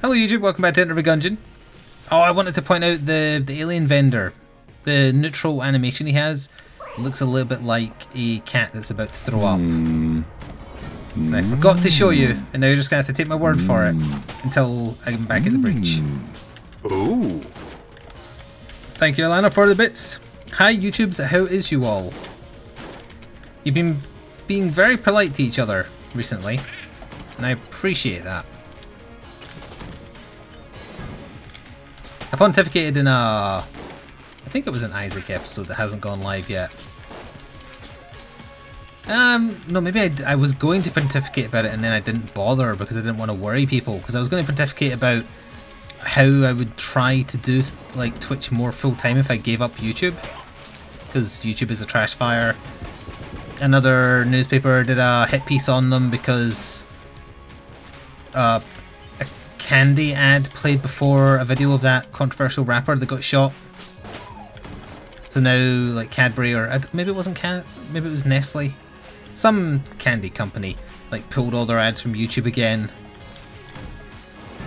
Hello YouTube, welcome back to Enter the Gungeon. Oh, I wanted to point out the alien vendor. The neutral animation he has looks a little bit like a cat that's about to throw up. And I forgot to show you, and now you're just going to have to take my word for it until I'm back at the breach. Oh. Thank you, Alana, for the bits. Hi YouTubes, how is you all? You've been being very polite to each other recently, and I appreciate that. I pontificated in I think it was an Isaac episode that hasn't gone live yet. No, maybe I was going to pontificate about it and then I didn't bother because I didn't want to worry people. Because I was going to pontificate about how I would try to do like Twitch more full time if I gave up YouTube. Because YouTube is a trash fire. Another newspaper did a hit piece on them because a candy ad played before a video of that controversial rapper that got shot. So now, like Cadbury, or maybe it wasn't maybe it was Nestle, some candy company, like pulled all their ads from YouTube again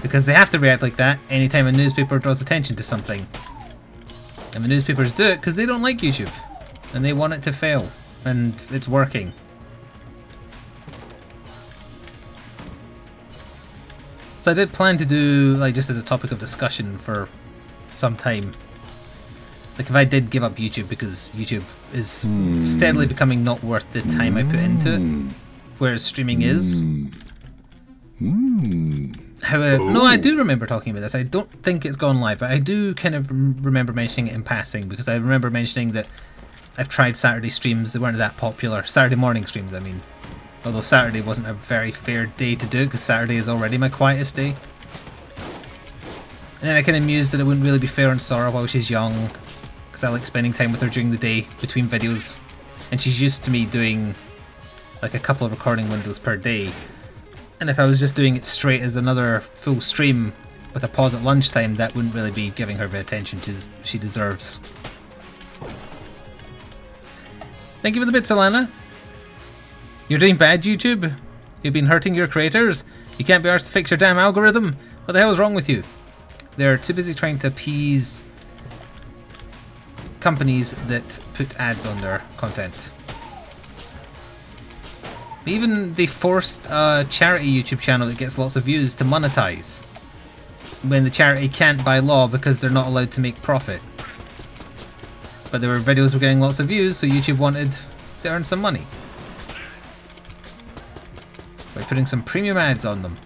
because they have to react like that anytime a newspaper draws attention to something. And the newspapers do it because they don't like YouTube and they want it to fail, and it's working. So I did plan to do, like, just as a topic of discussion for some time, like if I did give up YouTube because YouTube is steadily becoming not worth the time I put into it, whereas streaming is. However, no, I do remember talking about this. I don't think it's gone live, but I do kind of remember mentioning it in passing because I remember mentioning that I've tried Saturday streams. They weren't that popular. Saturday morning streams, I mean. Although Saturday wasn't a very fair day to do it because Saturday is already my quietest day. And then I kind of mused that it wouldn't really be fair on Sora while she's young because I like spending time with her during the day between videos. And she's used to me doing like a couple of recording windows per day. And if I was just doing it straight as another full stream with a pause at lunchtime, that wouldn't really be giving her the attention she deserves. Thank you for the bits, Alana. You're doing bad, YouTube. You've been hurting your creators. You can't be arsed to fix your damn algorithm. What the hell is wrong with you? They're too busy trying to appease companies that put ads on their content. Even they forced a charity YouTube channel that gets lots of views to monetize, when the charity can't by law because they're not allowed to make profit. But their videos were getting lots of views, so YouTube wanted to earn some money by putting some premium ads on them.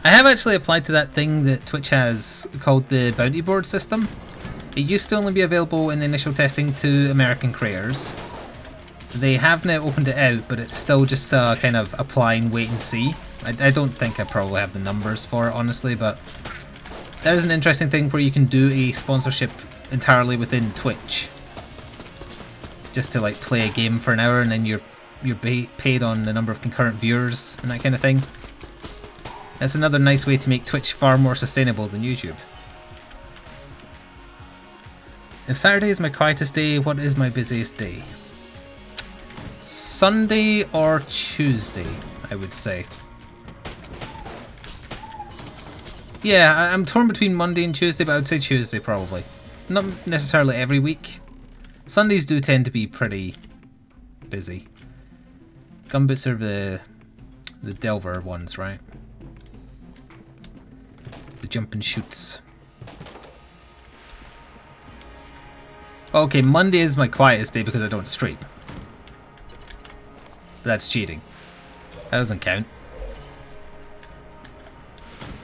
I have actually applied to that thing that Twitch has called the bounty board system. It used to only be available in the initial testing to American creators. They have now opened it out, but it's still just a kind of apply and wait and see. I don't think I probably have the numbers for it, honestly, but there's an interesting thing where you can do a sponsorship entirely within Twitch. Just to like play a game for an hour and then you're paid on the number of concurrent viewers and that kind of thing. That's another nice way to make Twitch far more sustainable than YouTube. If Saturday is my quietest day, what is my busiest day? Sunday or Tuesday, I would say. Yeah, I'm torn between Monday and Tuesday, but I would say Tuesday probably. Not necessarily every week. Sundays do tend to be pretty busy. Gumboots are the Delver ones, right? The jump and shoots. Okay, Monday is my quietest day because I don't stream. But that's cheating. That doesn't count.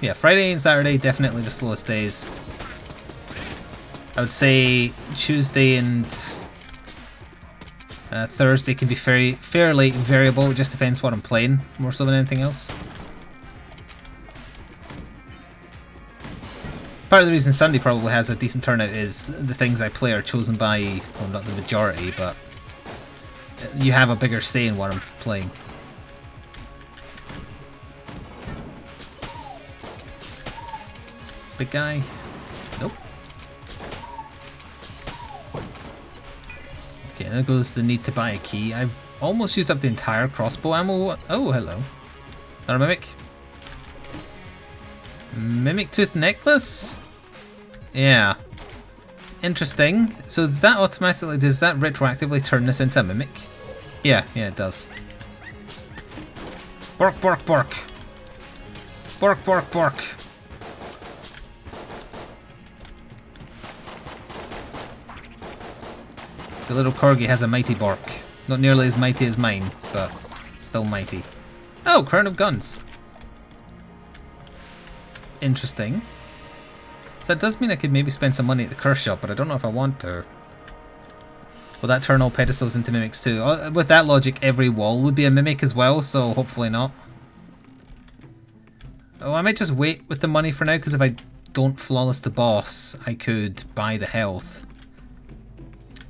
Yeah, Friday and Saturday definitely the slowest days. I would say Tuesday and Thursday can be fairly variable. It just depends what I'm playing, more so than anything else. Part of the reason Sunday probably has a decent turnout is the things I play are chosen by, well, not the majority, but you have a bigger say in what I'm playing. Big guy. Nope. Okay, there goes the need to buy a key. I've almost used up the entire crossbow ammo. Oh, hello. Not a mimic. Mimic Tooth Necklace? Yeah. Interesting. So does that retroactively turn this into a Mimic? Yeah, it does. Bork, bork, bork. Bork, bork, bork. The little corgi has a mighty bork. Not nearly as mighty as mine, but still mighty. Oh, Crown of Guns. Interesting. So that does mean I could maybe spend some money at the curse shop, but I don't know if I want to. Will that turn all pedestals into mimics too? With that logic, every wall would be a mimic as well, so hopefully not. Oh, I might just wait with the money for now, because if I don't flawless the boss, I could buy the health.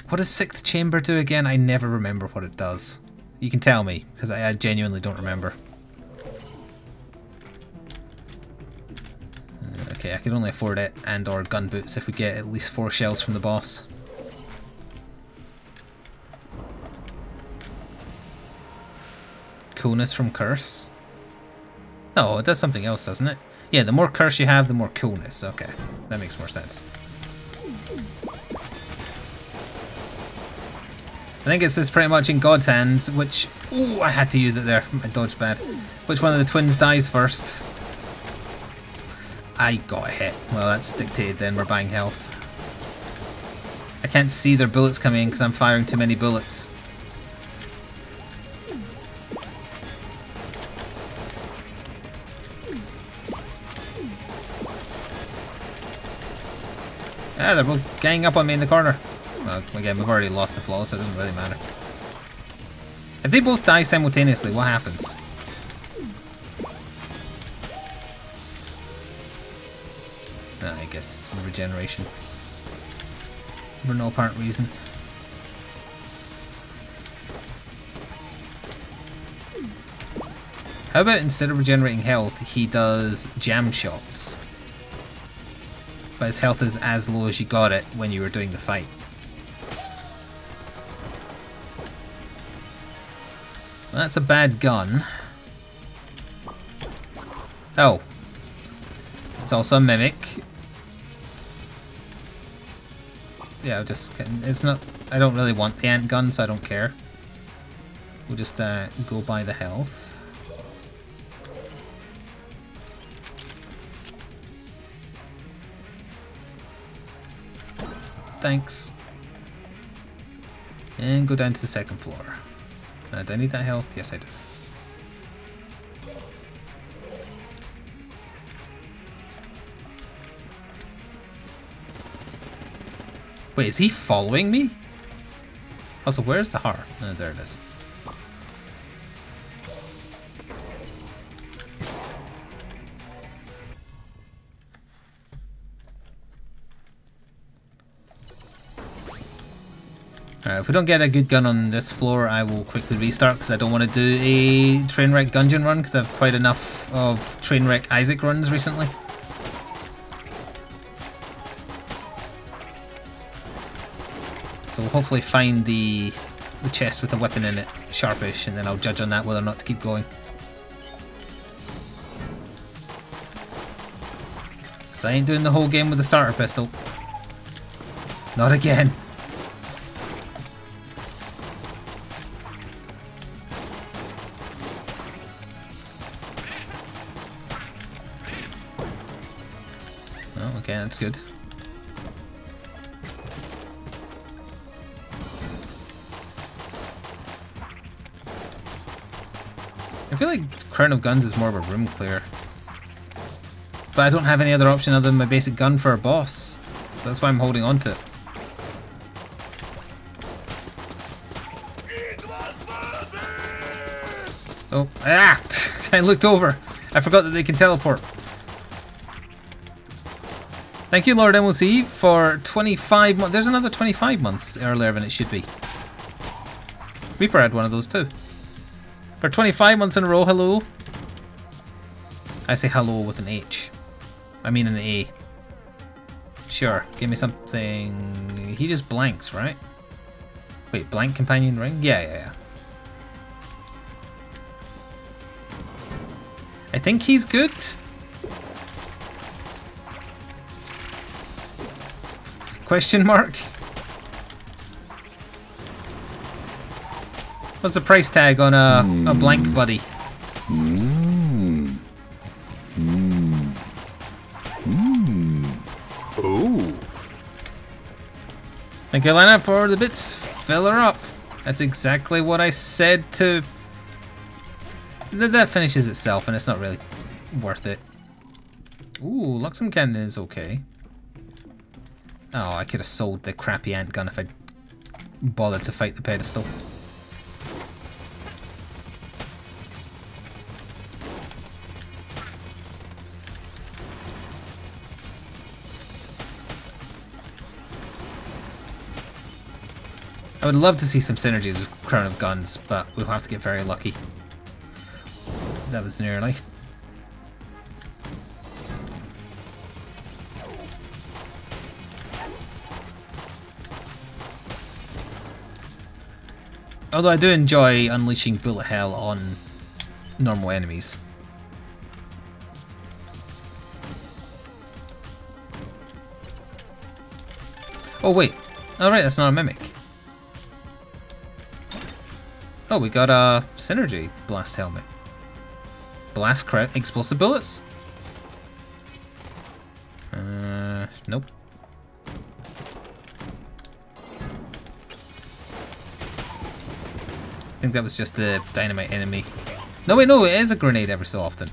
What does 6th chamber do again? I never remember what it does. You can tell me, because I genuinely don't remember. Okay, I can only afford it and or gun boots if we get at least 4 shells from the boss. Coolness from curse? No, it does something else, doesn't it? Yeah, the more curse you have, the more coolness. Okay, that makes more sense. I think it's just pretty much in God's hands, which... Oh, I had to use it there. My dodge bad. Which one of the twins dies first? I got a hit. Well, that's dictated then. We're buying health. I can't see their bullets coming in because I'm firing too many bullets. Ah, they're both ganging up on me in the corner. Well, again, we've already lost the flaw, so it doesn't really matter. If they both die simultaneously, what happens? I guess it's regeneration. For no apparent reason. How about instead of regenerating health, he does jam shots? But his health is as low as you got it when you were doing the fight. Well, that's a bad gun. Oh. It's also a mimic. Yeah, it's not, I don't really want the ant gun, so I don't care. We'll just go by the health. Thanks. And go down to the 2nd floor. Do I need that health? Yes, I do. Wait, is he following me? Also, where's the heart? Oh, there it is. Alright, if we don't get a good gun on this floor, I will quickly restart because I don't want to do a Trainwreck Gungeon run because I've quite enough of Trainwreck Isaac runs recently. So we'll hopefully find the chest with a weapon in it, sharpish, and then I'll judge on that whether or not to keep going. Because I ain't doing the whole game with the starter pistol. Not again. Oh, okay, that's good. I feel like Crown of Guns is more of a room clear. But I don't have any other option other than my basic gun for a boss. That's why I'm holding on to it. Oh, ah! I looked over. I forgot that they can teleport. Thank you, Lord MOC, for 25 months. There's another 25 months earlier than it should be. Reaper had one of those too. For 25 months in a row, hello. I say hello with an H. I mean an A. Sure, give me something. He just blanks, right? Wait, blank companion ring? Yeah. I think he's good. Question mark? What's the price tag on a blank buddy? Ooh. Thank you, Lana, for the bits. Fill her up. That's exactly what I said to... That finishes itself, and it's not really worth it. Ooh, Luxem Cannon is okay. Oh, I could have sold the crappy ant gun if I'd bothered to fight the pedestal. I would love to see some synergies with Crown of Guns, but we'll have to get very lucky. That was nearly. Although I do enjoy unleashing bullet hell on normal enemies. Oh wait, alright, that's not a mimic. Oh, we got a synergy blast helmet. Blast crit explosive bullets? Nope. I think that was just the dynamite enemy. No, wait, no, it is a grenade every so often.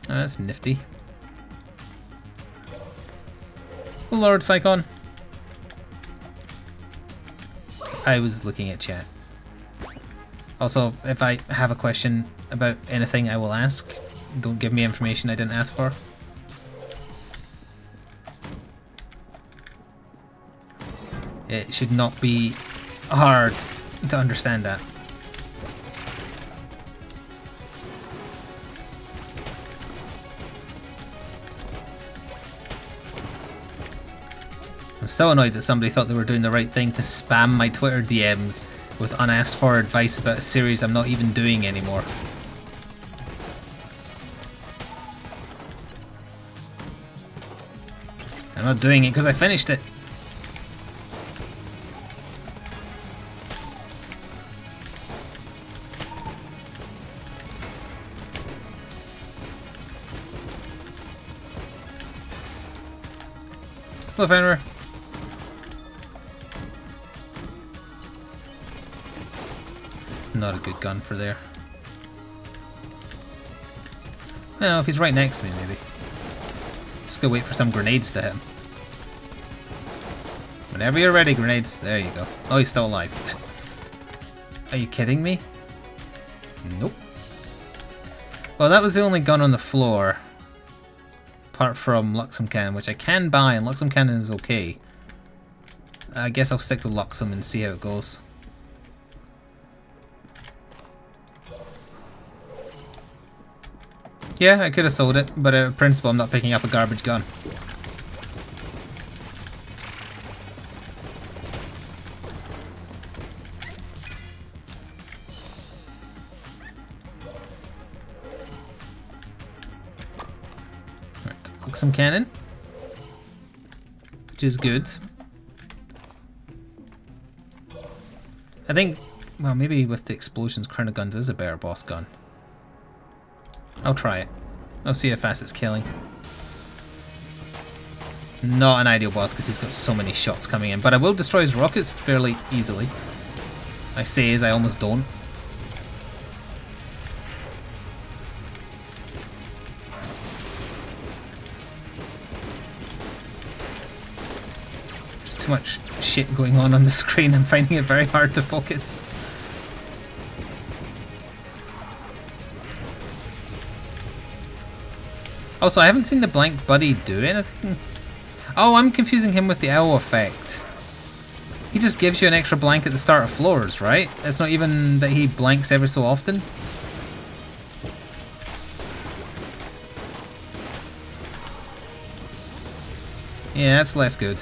Oh, that's nifty. Oh, Lord Psychon. I was looking at chat. Also, if I have a question about anything, I will ask. Don't give me information I didn't ask for. It should not be hard to understand that. I'm still annoyed that somebody thought they were doing the right thing to spam my Twitter DMs with unasked for advice about a series I'm not even doing anymore. I'm not doing it because I finished it. Hello, Fenrir. Not a good gun for there. Well, if he's right next to me, maybe. Just go wait for some grenades to hit him. Whenever you're ready, grenades. There you go. Oh, he's still alive. Are you kidding me? Nope. Well, that was the only gun on the floor. Apart from Luxem Cannon, which I can buy, and Luxem Cannon is okay. I guess I'll stick with Luxem and see how it goes. Yeah, I could have sold it, but in principle I'm not picking up a garbage gun. Right, Luxem Cannon, which is good. I think, well, maybe with the explosions, Crown of Guns is a better boss gun. I'll try it. I'll see how fast it's killing. Not an ideal boss because he's got so many shots coming in, but I will destroy his rockets fairly easily. I say as I almost don't. There's too much shit going on the screen. I'm finding it very hard to focus. Also, I haven't seen the blank buddy do anything. Oh, I'm confusing him with the owl effect. He just gives you an extra blank at the start of floors, right? It's not even that he blanks every so often. Yeah, that's less good.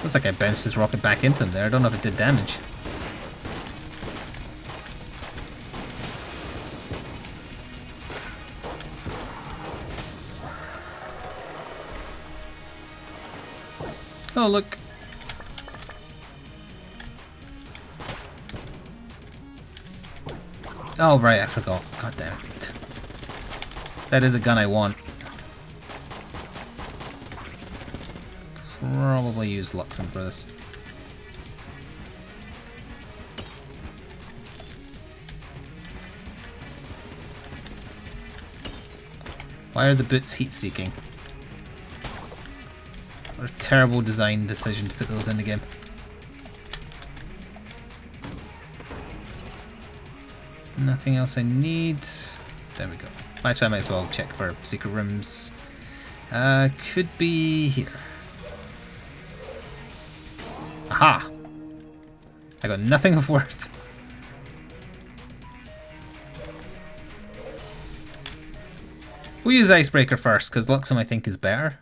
Looks like I bounced his rocket back into him there. I don't know if it did damage. Oh, look. Oh, right, I forgot. God damn it. That is a gun I want. Probably use Luxem for this. Why are the boots heat-seeking? What a terrible design decision to put those in the game. Nothing else I need. There we go. Actually, I might as well check for secret rooms. Could be here. Aha! I got nothing of worth. We'll use Icebreaker first, because Luxem I think is better.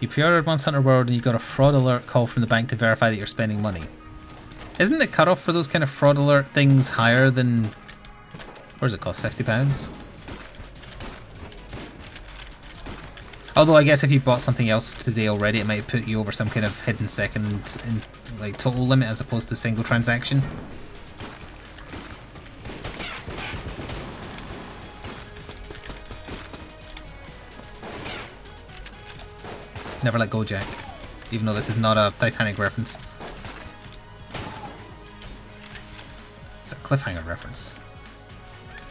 You pre-ordered Monster Hunter World and you got a fraud alert call from the bank to verify that you're spending money. Isn't the cutoff for those kind of fraud alert things higher than... What does it cost? £50? Although I guess if you bought something else today already, it might put you over some kind of hidden second in, like, total limit as opposed to single transaction. Never let go, Jack. Even though this is not a Titanic reference. It's a cliffhanger reference.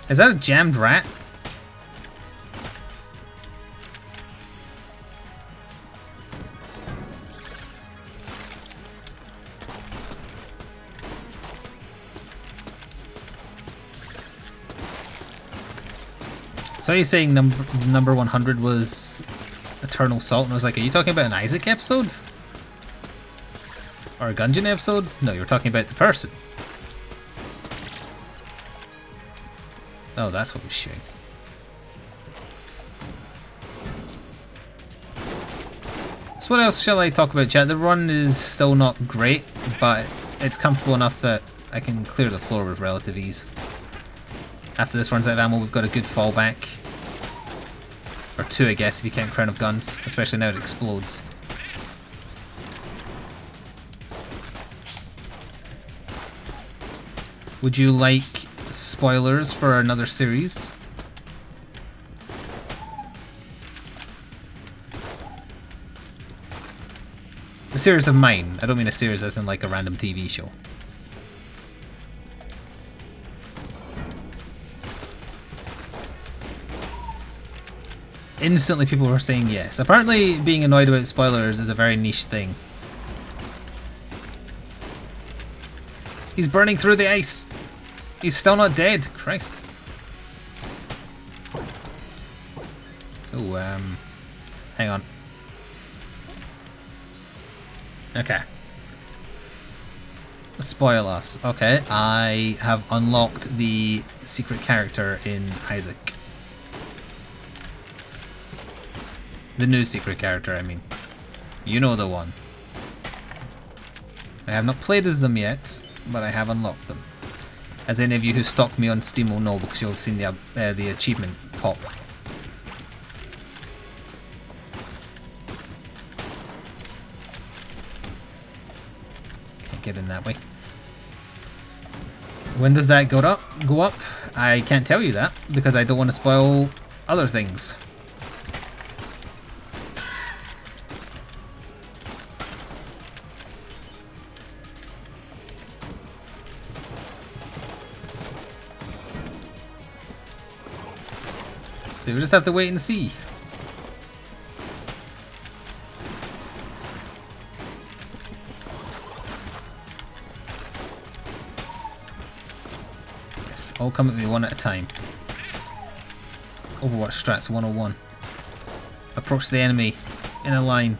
Is that a jammed rat? So you're saying number 100 was Eternal Salt, and I was like, are you talking about an Isaac episode? Or a Gungeon episode? No, you were talking about the person. Oh, that's what was showing. So what else shall I talk about, chat? The run is still not great, but it's comfortable enough that I can clear the floor with relative ease. After this runs out of ammo, we've got a good fallback. Or two, I guess, if you count Crown of Guns, especially now it explodes. Would you like spoilers for another series? A series of mine. I don't mean a series as in like a random TV show. Instantly people were saying yes. Apparently being annoyed about spoilers is a very niche thing. He's burning through the ice. He's still not dead. Christ. Oh, hang on. Okay. Spoil us. Okay, I have unlocked the secret character in Isaac. The new secret character, I mean. You know the one. I have not played as them yet, but I have unlocked them. As any of you who stalk me on Steam will know, because you'll have seen the achievement pop. Can't get in that way. When does that go up? I can't tell you that, because I don't want to spoil other things. So we just have to wait and see. Yes, all come at me one at a time. Overwatch strats 101. Approach the enemy in a line.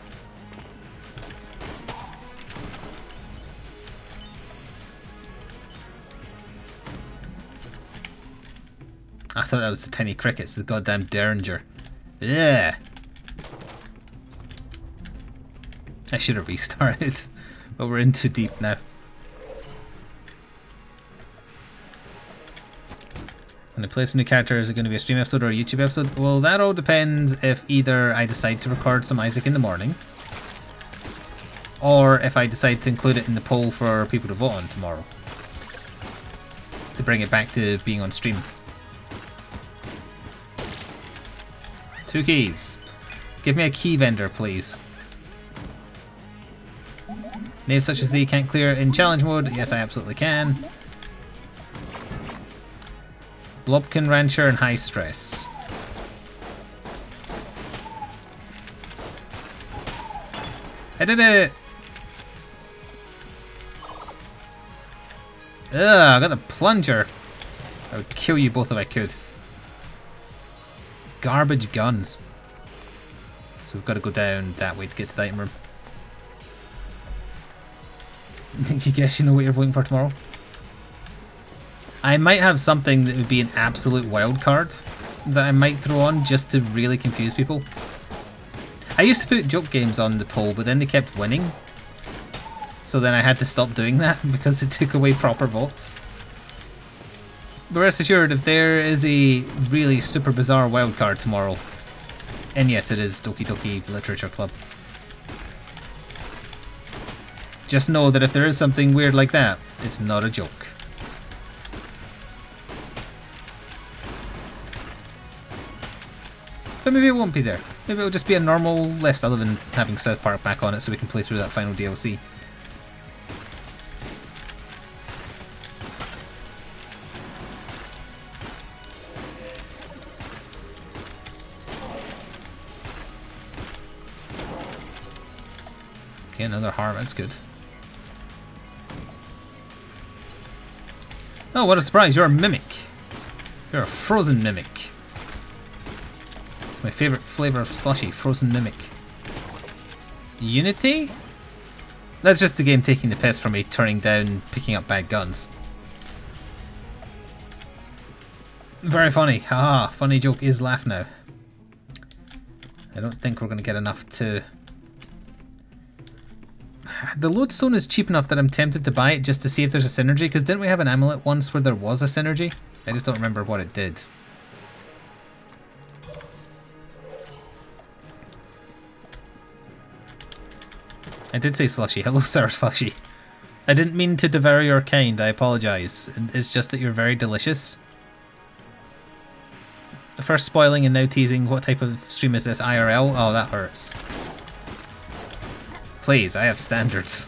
I thought that was the tiny crickets, the goddamn derringer. Yeah. I should have restarted, but we're in too deep now. When I place a new character, is it going to be a stream episode or a YouTube episode? Well, that all depends if either I decide to record some Isaac in the morning, or if I decide to include it in the poll for people to vote on tomorrow, to bring it back to being on stream. 2 keys. Give me a key vendor, please. Names such as thee can't clear in challenge mode. Yes, I absolutely can. Blobkin Rancher and High Stress. I did it! Ugh, I got the plunger. I would kill you both if I could. Garbage guns. So we've got to go down that way to get to the item room. You guess you know what you're voting for tomorrow? I might have something that would be an absolute wild card that I might throw on just to really confuse people. I used to put joke games on the poll, but then they kept winning. So then I had to stop doing that because it took away proper votes. But rest assured, if there is a really super bizarre wild card tomorrow, and yes, it is Doki Doki Literature Club, just know that if there is something weird like that, it's not a joke. But maybe it won't be there. Maybe it'll just be a normal list other than having South Park back on it so we can play through that final DLC. Okay, another heart, that's good. Oh, what a surprise, you're a mimic. You're a frozen mimic. My favourite flavour of slushy, frozen mimic. Unity? That's just the game taking the piss from me turning down picking up bad guns. Very funny. Haha, funny joke is laugh now. I don't think we're going to get enough to... The lodestone is cheap enough that I'm tempted to buy it just to see if there's a synergy, because didn't we have an amulet once where there was a synergy? I just don't remember what it did. I did say slushy. Hello, sir, slushy. I didn't mean to devour your kind. I apologise. It's just that you're very delicious. First spoiling and now teasing. What type of stream is this? IRL? Oh, that hurts. Please, I have standards.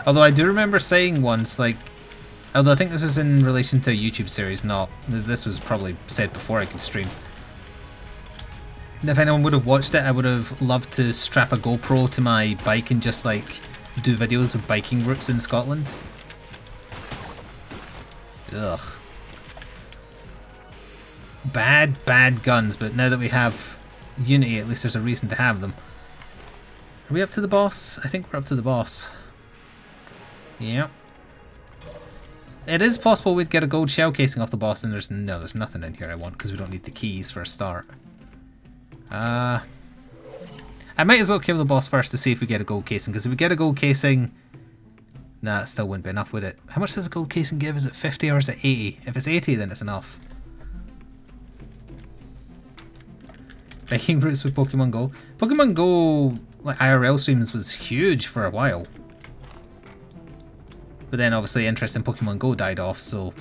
Although I do remember saying once, like, although I think this was in relation to a YouTube series, not, this was probably said before I could stream. If anyone would have watched it, I would have loved to strap a GoPro to my bike and just like do videos of biking routes in Scotland. Ugh. Bad guns, but now that we have Unity, at least there's a reason to have them. Are we up to the boss? I think we're up to the boss. Yep. It is possible we'd get a gold shell casing off the boss, and there's nothing in here I want because we don't need the keys for a start. I might as well kill the boss first to see if we get a gold casing, because if we get a gold casing, nah, it still wouldn't be enough, would it? How much does a gold casing give? Is it 50 or is it 80? If it's 80, then it's enough. Biking routes with Pokemon Go. Pokemon Go, like IRL streams, was huge for a while. But then obviously interest in Pokemon Go died off, so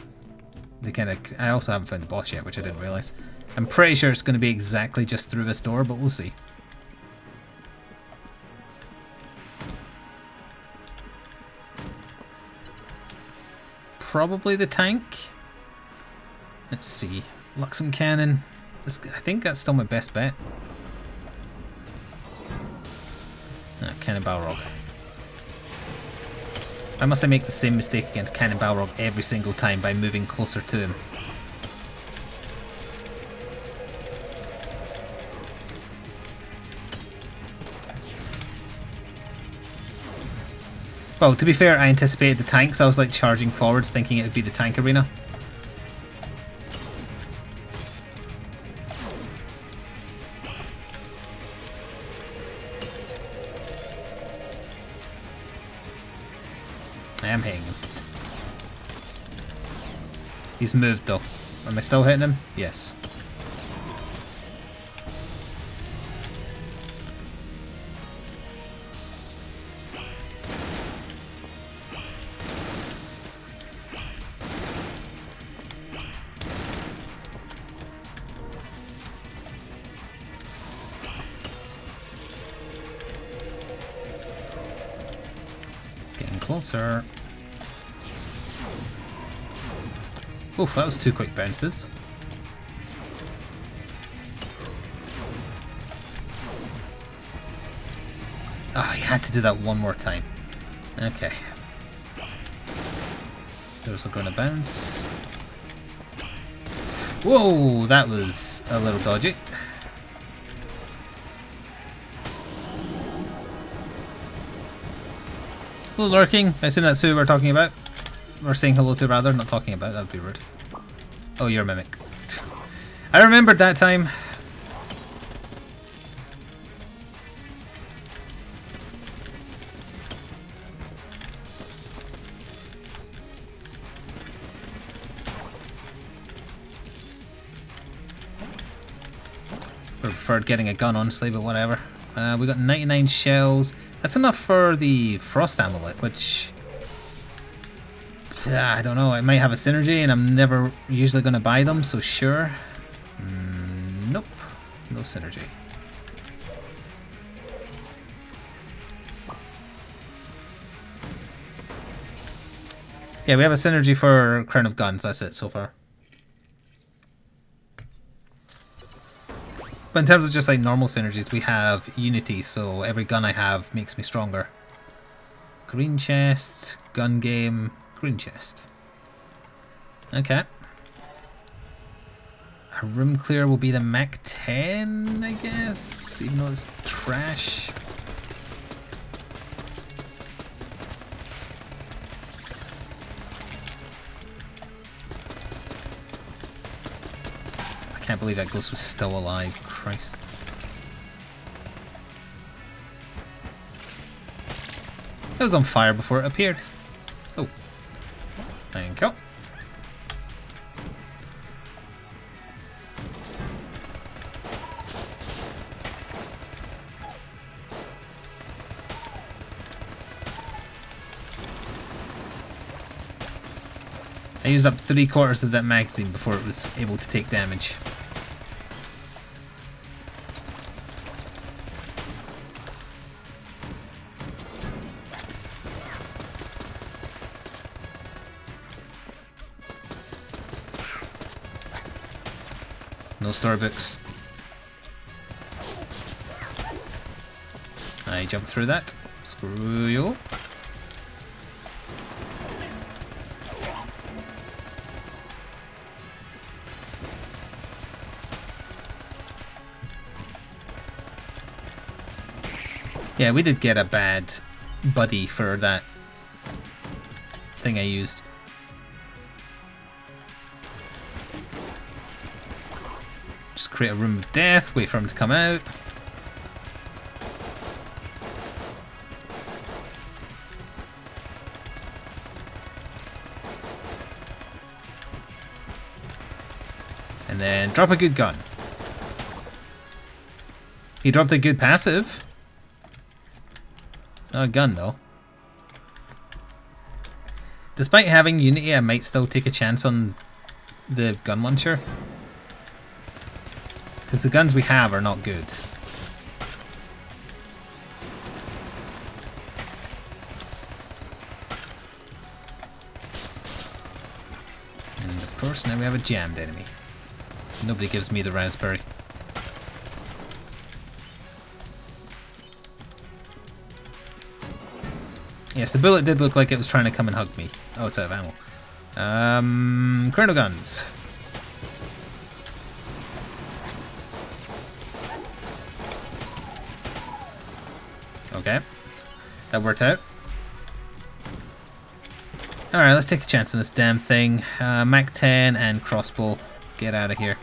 they kind of... I also haven't found the boss yet, which I didn't realise. I'm pretty sure it's going to be exactly just through this door, but we'll see. Probably the tank. Let's see. Luxem Cannon. I think that's still my best bet. Cannon Balrog. Why must I make the same mistake against Cannon Balrog every single time by moving closer to him? Well, to be fair, I anticipated the tanks. I was like charging forwards thinking it would be the tank arena. I am hitting him. He's moved though. Am I still hitting him? Yes. It's getting closer. Oof, that was 2 quick bounces. Oh, you had to do that one more time. Okay. Those are going to bounce. Whoa, that was a little dodgy. Hello, lurking. I assume that's who we're talking about. Or saying hello to, rather. Not talking about, that would be rude. Oh, you're a mimic. I remembered that time. Preferred getting a gun, honestly, but whatever. We got 99 shells. That's enough for the Frost Amulet, which... I don't know, I might have a synergy and I'm never usually going to buy them, so sure. Nope, no synergy. Yeah, we have a synergy for Crown of Guns, that's it so far. But in terms of just like normal synergies, we have Unity, so every gun I have makes me stronger. Green chest, gun game, green chest. Okay. A room clear will be the Mach 10, I guess, even though it's trash. I can't believe that ghost was still alive. Christ. It was on fire before it appeared. Oh. Thank you. I used up 3/4 of that magazine before it was able to take damage. No storybooks. I jumped through that. Screw you. Yeah, we did get a bad buddy for that thing I used. Just create a room of death, wait for him to come out. And then drop a good gun. He dropped a good passive. Not a gun though. Despite having Unity, I might still take a chance on the gun launcher. Because the guns we have are not good. And of course now we have a jammed enemy. Nobody gives me the raspberry. Yes, the bullet did look like it was trying to come and hug me. Oh, it's out of ammo. Chrono guns. Okay. That worked out. Alright, let's take a chance on this damn thing. Mac 10 and crossbow. Get out of here.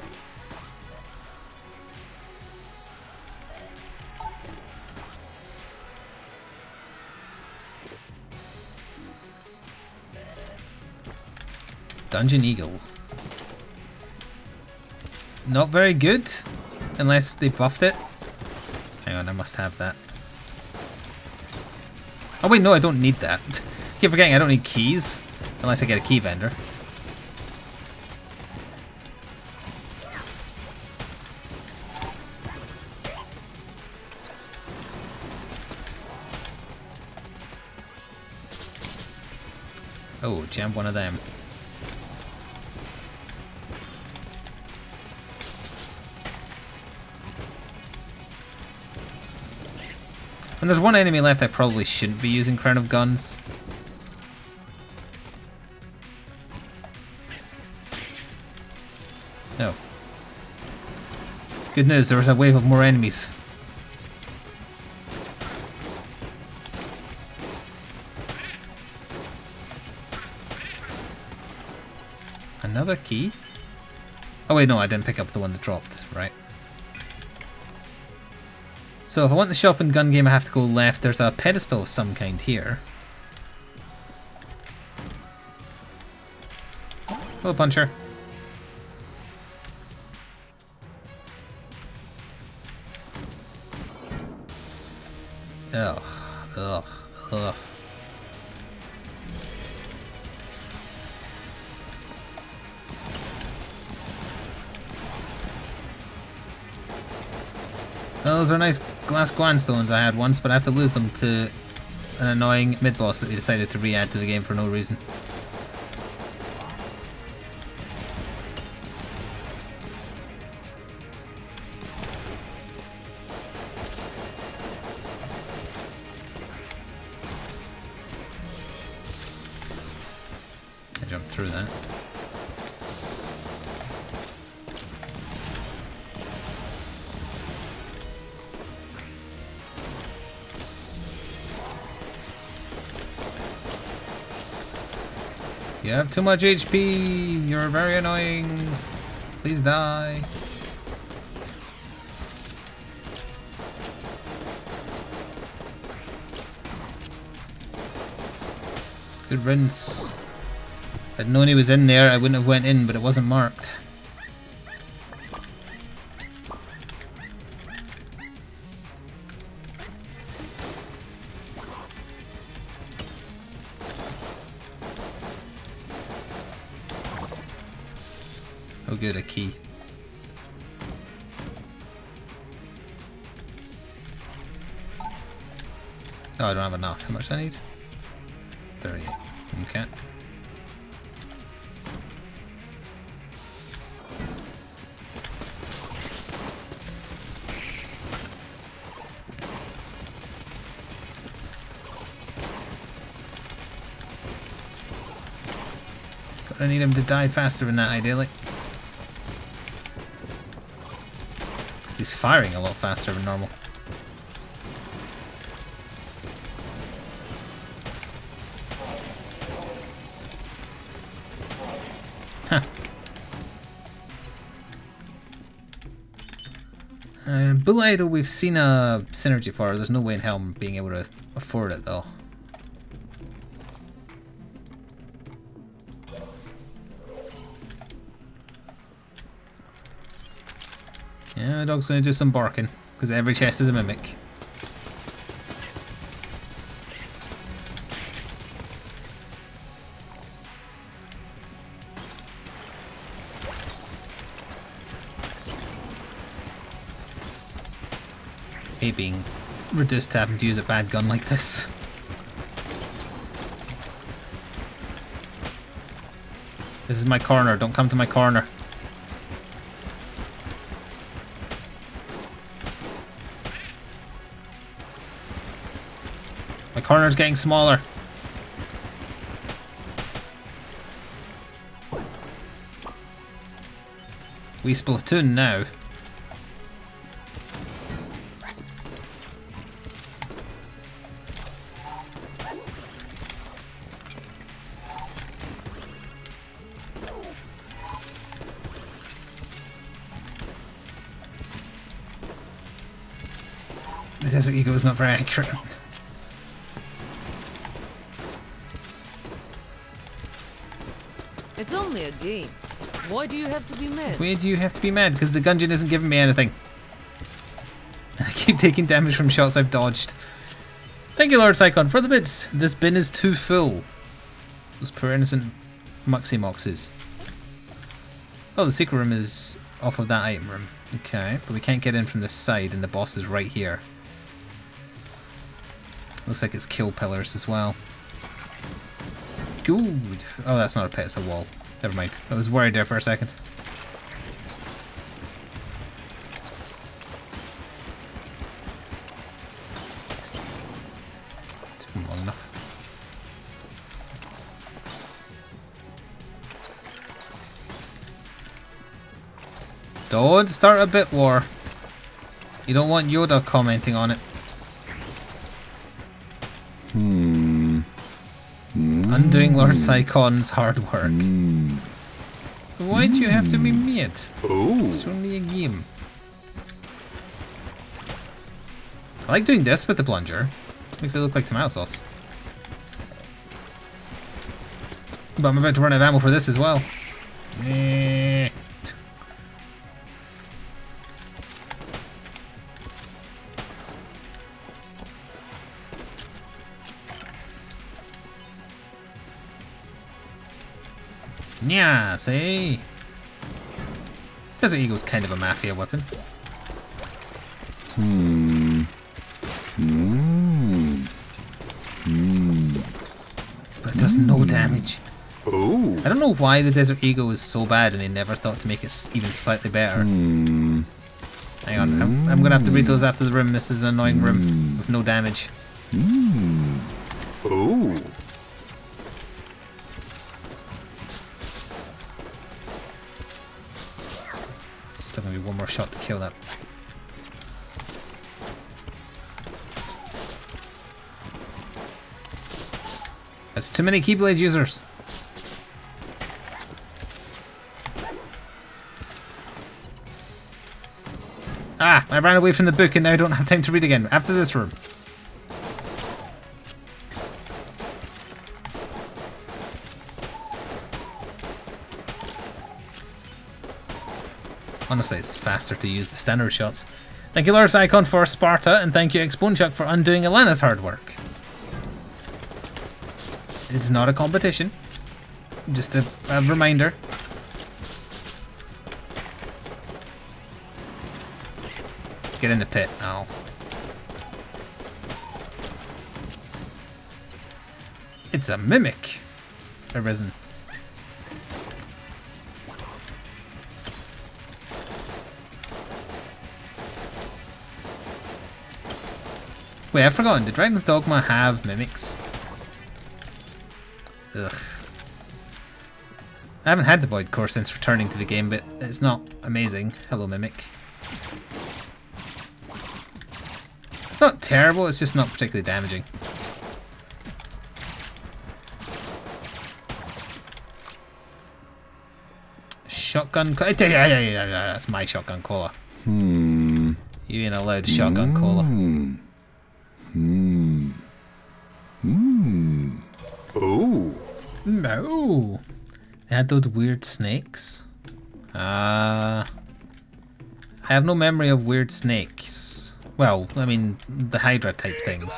Dungeon Eagle. Not very good, unless they buffed it. Hang on, I must have that. Oh wait, no, I don't need that. Keep forgetting I don't need keys, unless I get a key vendor. Oh, jam one of them. When there's one enemy left, I probably shouldn't be using Crown of Guns. No. Good news, there was a wave of more enemies. Another key? Oh wait, no, I didn't pick up the one that dropped, right. So if I want the shop in Gun Game, I have to go left. There's a pedestal of some kind here. Hello, Puncher. Ugh, ugh, ugh. Those are nice glass grindstones I had once, but I have to lose them to an annoying mid-boss that they decided to re-add to the game for no reason. I jumped through that. You have too much HP. You're very annoying. Please die. Good riddance. If I'd known he was in there, I wouldn't have went in, but it wasn't marked. Oh good, a key. Oh, I don't have enough. How much do I need? 38. Okay. I need him to die faster than that, ideally. He's firing a lot faster than normal. Huh. Bull Idol we've seen a synergy for. There's no way in hell I'm being able to afford it though. Yeah, the dog's going to do some barking, because every chest is a mimic. Hate being reduced to having to use a bad gun like this. This is my corner, don't come to my corner. My corner's getting smaller. We Splatoon now. The Desert Eagle is not very accurate. It's only a game. Why do you have to be mad? Why do you have to be mad? Because the Gungeon isn't giving me anything. I keep taking damage from shots I've dodged. Thank you, Lord Psychon, for the bits. This bin is too full. Those poor innocent Muxie Moxes. Oh, the secret room is off of that item room. Okay, but we can't get in from this side and the boss is right here. Looks like it's kill pillars as well. Good. Oh, that's not a pit, it's a wall. Never mind. I was worried there for a second. Took him long enough. Don't start a bit war. You don't want Yoda commenting on it. Undoing Lord Psychon's hard work. Why do you have to be mad? It's only a game. I like doing this with the plunger. Makes it look like tomato sauce. But I'm about to run out of ammo for this as well. Yeah, see? Desert Eagle's kind of a mafia weapon. But it does no damage. I don't know why the Desert Eagle is so bad and they never thought to make it even slightly better. Hang on, I'm gonna have to read those after the room. This is an annoying room with no damage. Still gonna be one more shot to kill that. That's too many Keyblade users. Ah, I ran away from the book and now I don't have time to read again. After this room. Honestly, it's faster to use the standard shots. Thank you, Lord Icon, for Sparta, and thank you, Xbonechuck, for undoing Alana's hard work. It's not a competition. Just a reminder. Get in the pit. Ow. It's a mimic. Arisen. Wait, I've forgotten. Did Dragon's Dogma have mimics? Ugh. I haven't had the Void Core since returning to the game, but it's not amazing. Hello, Mimic. It's not terrible, it's just not particularly damaging. Shotgun cola. Yeah, that's my shotgun cola. You ain't allowed shotgun cola. Oh. No. They had those weird snakes. I have no memory of weird snakes. Well, I mean, the Hydra type things.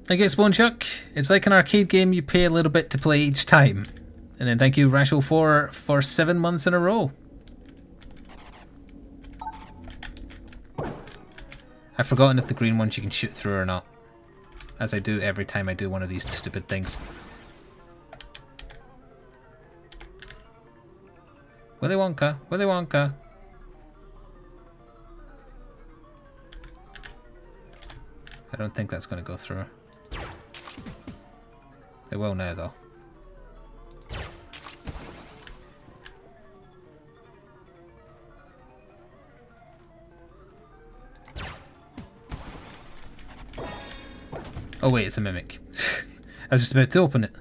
Thank you, Sponechuck. It's like an arcade game you pay a little bit to play each time. And then thank you, Rashel4, for 7 months in a row. I've forgotten if the green ones you can shoot through or not. As I do every time I do one of these stupid things. Willy Wonka, Willy Wonka. I don't think that's going to go through. They will now, though. Oh wait, it's a mimic. I was just about to open it.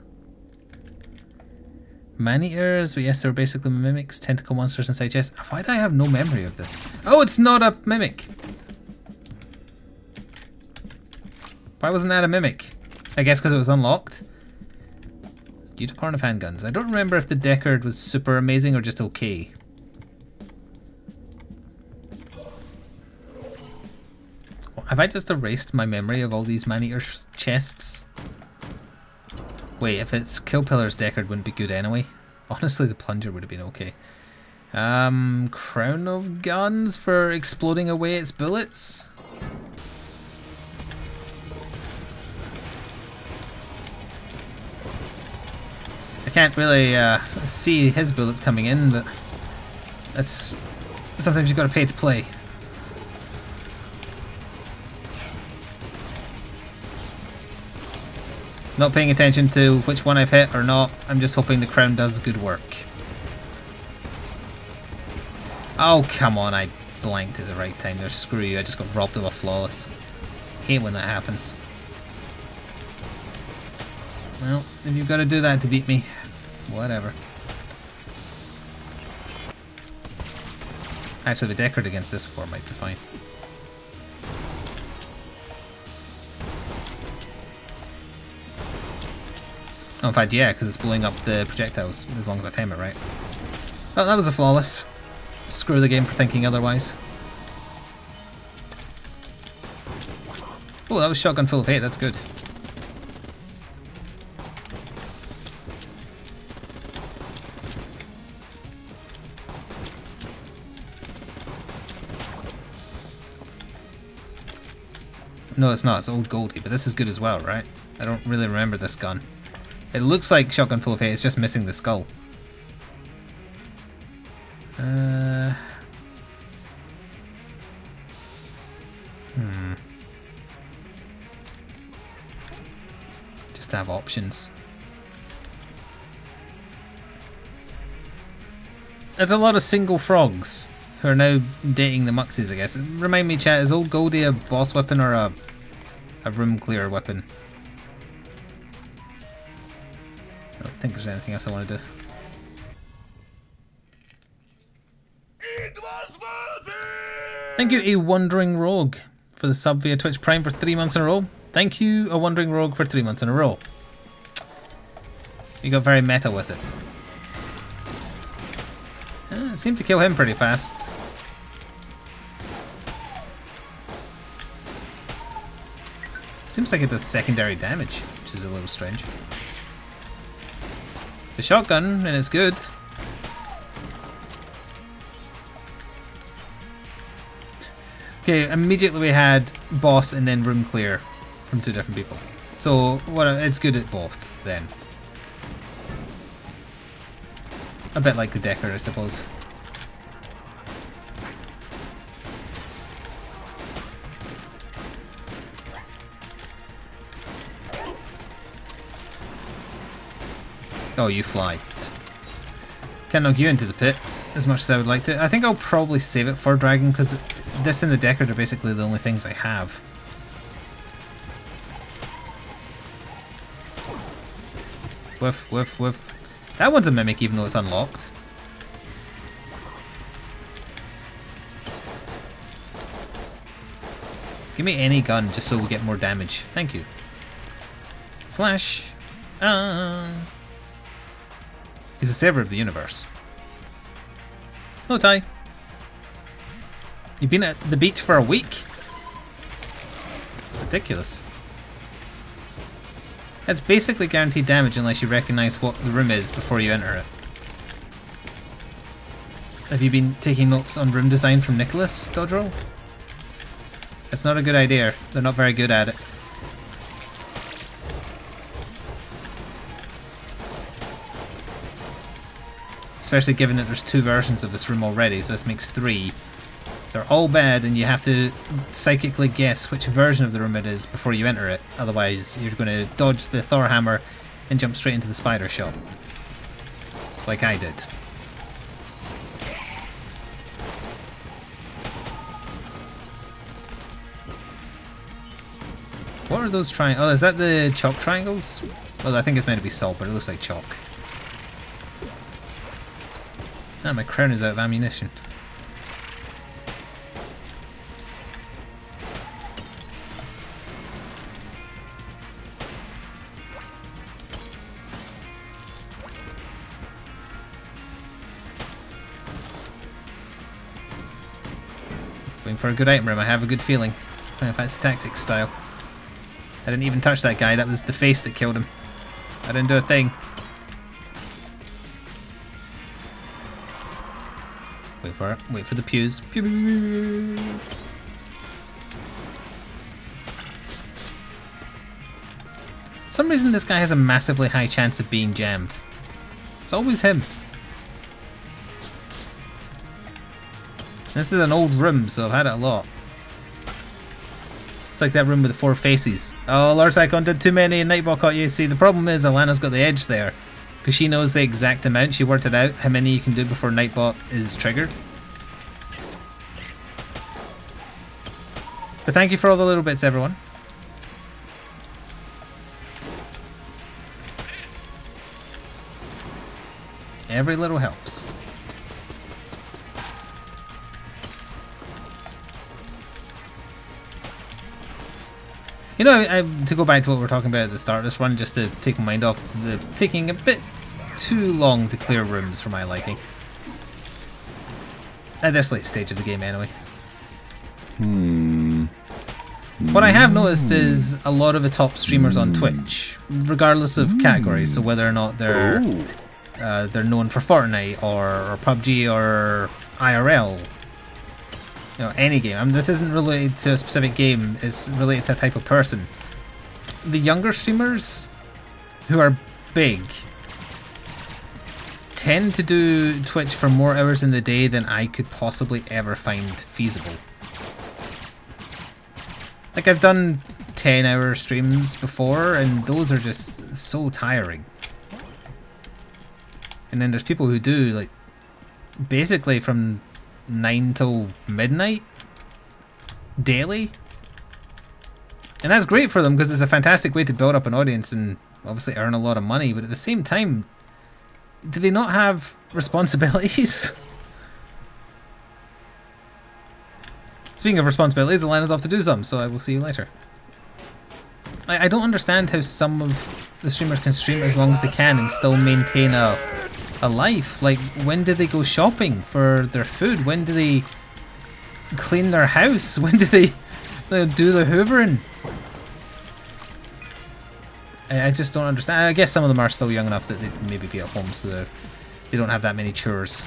Man-eaters, but yes, they were basically mimics, tentacle monsters inside chests. Why do I have no memory of this? Oh, it's not a mimic! Why wasn't that a mimic? I guess because it was unlocked. Unicorn of handguns. I don't remember if the Deckard was super amazing or just okay. Have I just erased my memory of all these man-eater chests? Wait, if it's Killpillar's Deckard wouldn't be good anyway. Honestly, the plunger would have been okay. Crown of guns for exploding away its bullets. I can't really see his bullets coming in, but that's sometimes you've got to pay to play. Not paying attention to which one I've hit or not, I'm just hoping the crown does good work. Oh, come on, I blanked at the right time there. Screw you, I just got robbed of a flawless. Hate when that happens. Well, then you've got to do that to beat me. Whatever. Actually, the Deckard against this 4 might be fine. Oh, in fact, yeah, because it's blowing up the projectiles, as long as I time it right. Oh, that was a flawless. Screw the game for thinking otherwise. Oh, that was shotgun full of hate, that's good. No, it's not, it's Old Goldie, but this is good as well, right? I don't really remember this gun. It looks like shotgun full of hate, it's just missing the skull. Just to have options. There's a lot of single frogs who are now dating the Muxies, I guess. Remind me, chat, is Old Goldie a boss weapon or a room clear weapon? I don't think there's anything else I want to do. Thank you, A Wandering Rogue, for the sub via Twitch Prime for 3 months in a row. Thank you, A Wandering Rogue, for 3 months in a row. You got very meta with it. It seemed to kill him pretty fast. Seems like it does secondary damage, which is a little strange. It's a shotgun, and it's good. Okay, immediately we had boss and then room clear from 2 different people. So it's good at both then. A bit like the Deckard, I suppose. Oh, you fly. Can't knock you into the pit as much as I would like to. I think I'll probably save it for Dragon because this and the Deckard are basically the only things I have. Whiff, whiff, whiff. That one's a mimic even though it's unlocked. Give me any gun just so we get more damage. Thank you. Flash. He's a saver of the universe. Hello, Ty. You've been at the beach for a week? Ridiculous. It's basically guaranteed damage unless you recognise what the room is before you enter it. Have you been taking notes on room design from Nicholas, Dodrell? It's not a good idea. They're not very good at it. Especially given that there's 2 versions of this room already, so this makes 3. They're all bad and you have to psychically guess which version of the room it is before you enter it. Otherwise you're going to dodge the Thor hammer and jump straight into the spider shot. Like I did. What are those triangles? Oh, is that the chalk triangles? Well, I think it's meant to be salt, but it looks like chalk. Ah, my crown is out of ammunition. Going for a good item room, I have a good feeling. Final Fantasy Tactics style. I didn't even touch that guy, that was the face that killed him. I didn't do a thing. Wait for it, wait for the pews. Pew, pew, pew, pew. For some reason this guy has a massively high chance of being jammed. It's always him. This is an old room, so I've had it a lot. It's like that room with the 4 faces. Oh, Lord Cyclone did too many and Nightball caught you. See, the problem is Alana's got the edge there. Because she knows the exact amount. She worked it out, how many you can do before Nightbot is triggered. But thank you for all the little bits, everyone. Every little helps. You know, to go back to what we were talking about at the start of this run, just to take my mind off the taking a bit too long to clear rooms for my liking. At this late stage of the game, anyway. What I have noticed is a lot of the top streamers on Twitch, regardless of categories, so whether or not they're known for Fortnite or PUBG or IRL. You know, any game. This isn't related to a specific game, it's related to a type of person. The younger streamers who are big tend to do Twitch for more hours in the day than I could possibly ever find feasible. Like, I've done 10-hour streams before, and those are just so tiring. And then there's people who do, like, basically from 9 till midnight daily, and that's great for them because it's a fantastic way to build up an audience and obviously earn a lot of money, but at the same time, do they not have responsibilities? Speaking of responsibilities, Alana's off to do some, so I will see you later. I don't understand how some of the streamers can stream as long as they can and still maintain a life. Like, when do they go shopping for their food? When do they clean their house? When do they do the hoovering? I just don't understand. I guess some of them are still young enough that they maybe be at home, so they don't have that many chores.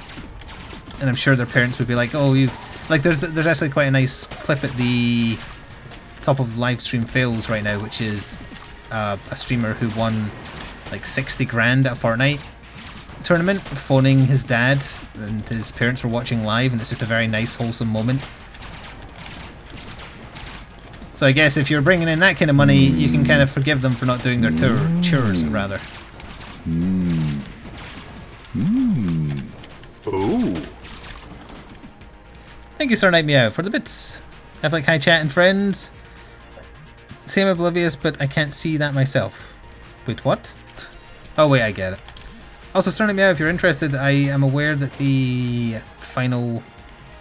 And I'm sure their parents would be like, oh, you've... Like, there's actually quite a nice clip at the top of live stream fails right now, which is a streamer who won like 60 grand at a Fortnite tournament, phoning his dad, and his parents were watching live, and it's just a very nice, wholesome moment. So I guess if you're bringing in that kind of money, you can kind of forgive them for not doing their chores, rather. Oh. Thank you, Sir Night Meow, for the bits. Have like hi chat and friends. Same oblivious, but I can't see that myself. Wait, what? Oh wait, I get it. Also, Sir Night Meow, if you're interested, I am aware that the final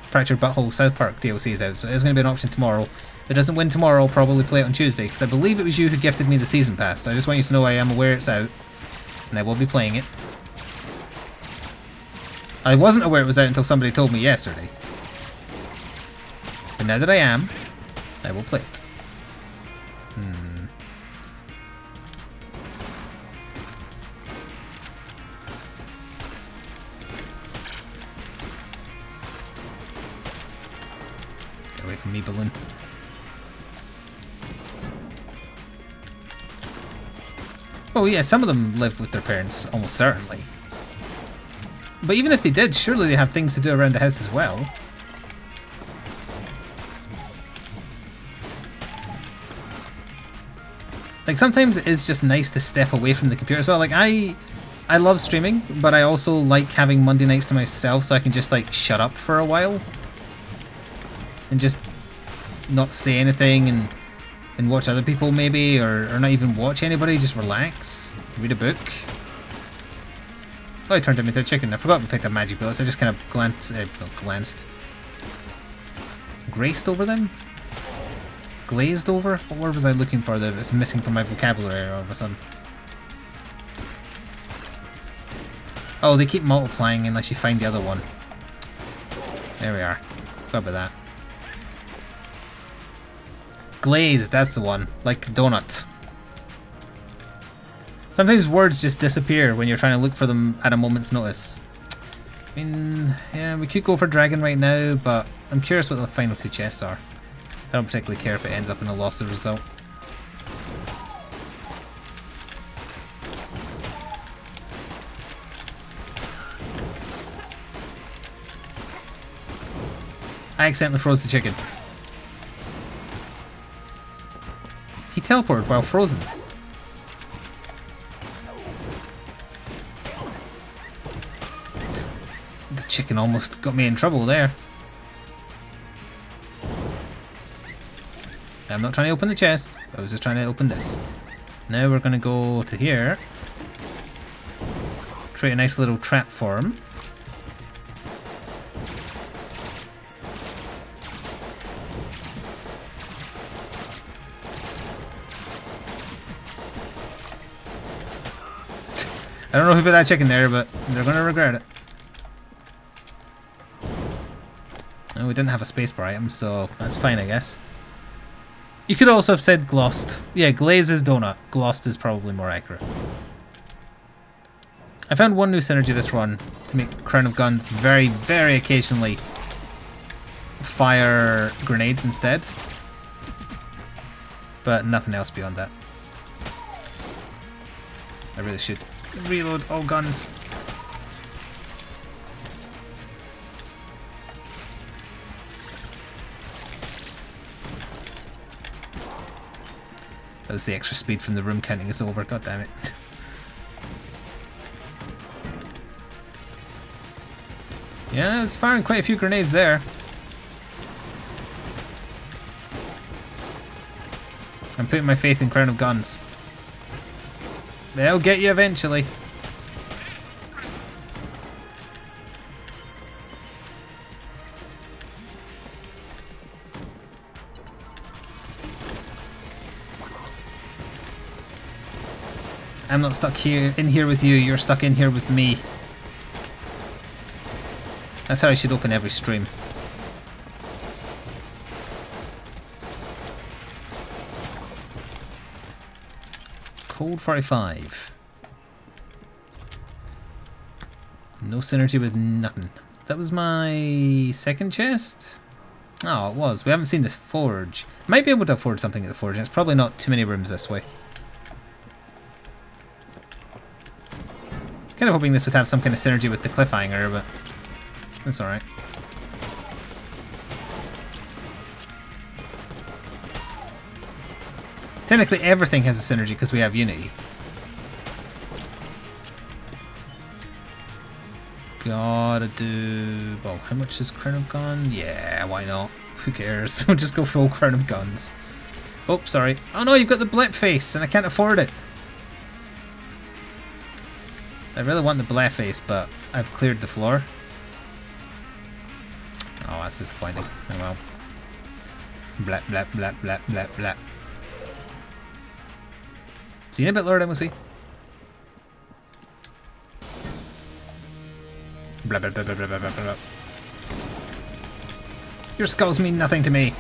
Fractured Butthole South Park DLC is out, so it's going to be an option tomorrow. If it doesn't win tomorrow, I'll probably play it on Tuesday, because I believe it was you who gifted me the Season Pass, so I just want you to know I am aware it's out, and I will be playing it. I wasn't aware it was out until somebody told me yesterday. But now that I am, I will play it. Get away from me, balloon. Oh yeah, some of them live with their parents, almost certainly. But even if they did, surely they have things to do around the house as well. Like, sometimes it is just nice to step away from the computer as well. Like, I love streaming, but I also like having Monday nights to myself so I can just, like, shut up for a while. And just not say anything and watch other people maybe, or not even watch anybody, just relax, read a book. Oh, I turned him into a chicken. I forgot to pick up magic bullets. I just kind of glanced. Graced over them? Glazed over? What word was I looking for that was missing from my vocabulary all of a sudden? Oh, they keep multiplying unless you find the other one. There we are. Forgot about that. Glazed, that's the one. Like a donut. Sometimes words just disappear when you're trying to look for them at a moment's notice. I mean, yeah, we could go for dragon right now, but I'm curious what the final two chests are. I don't particularly care if it ends up in a loss of result. I accidentally froze the chicken. He teleported while frozen. The chicken almost got me in trouble there. I'm not trying to open the chest, I was just trying to open this. Now we're going to go to here. Create a nice little trap for him. I don't know who put that chicken there, but they're going to regret it. Oh, we didn't have a spacebar item, so that's fine, I guess. You could also have said glossed. Yeah, glaze is donut. Glossed is probably more accurate. I found one new synergy this run to make Crown of Guns very, very occasionally fire grenades instead. But nothing else beyond that. I really should reload all guns. That was the extra speed from the room counting is over, god damn it. Yeah, I was firing quite a few grenades there. I'm putting my faith in Crown of Guns. They'll get you eventually. I'm not stuck in here with you, you're stuck in here with me. That's how I should open every stream. Cold 45. No synergy with nothing. That was my second chest? Oh, it was. We haven't seen this forge. Might be able to afford something at the forge. It's probably not too many rooms this way. Kind of hoping this would have some kind of synergy with the cliffhanger, but that's alright. Technically everything has a synergy because we have Unity. Gotta do... well, how much is Crown of Gun? Yeah, why not? Who cares? We'll just go full Crown of Guns. Oh, sorry. Oh no, you've got the blip face and I can't afford it. I really want the blip face, but I've cleared the floor. Oh, that's disappointing. Oh well. Blap, blap, blap, blap, blap, blap. See you in a bit, Lord Embassy. Blah, blah, blah, blah, blah, blah, blah, blah. Your skulls mean nothing to me.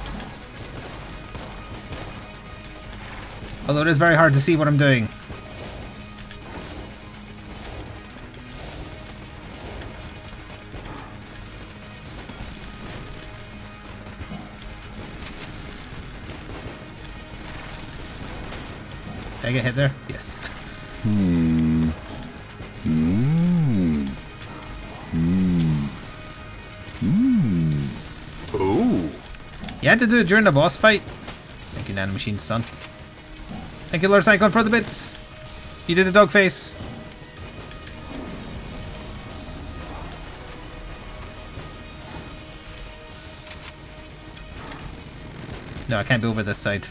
Although it is very hard to see what I'm doing. Did I get hit there? Yes. Oh. You had to do it during the boss fight? Thank you, Nanomachine's son. Thank you, Lord Cyclone, for the bits. You did the dog face. No, I can't be over this side.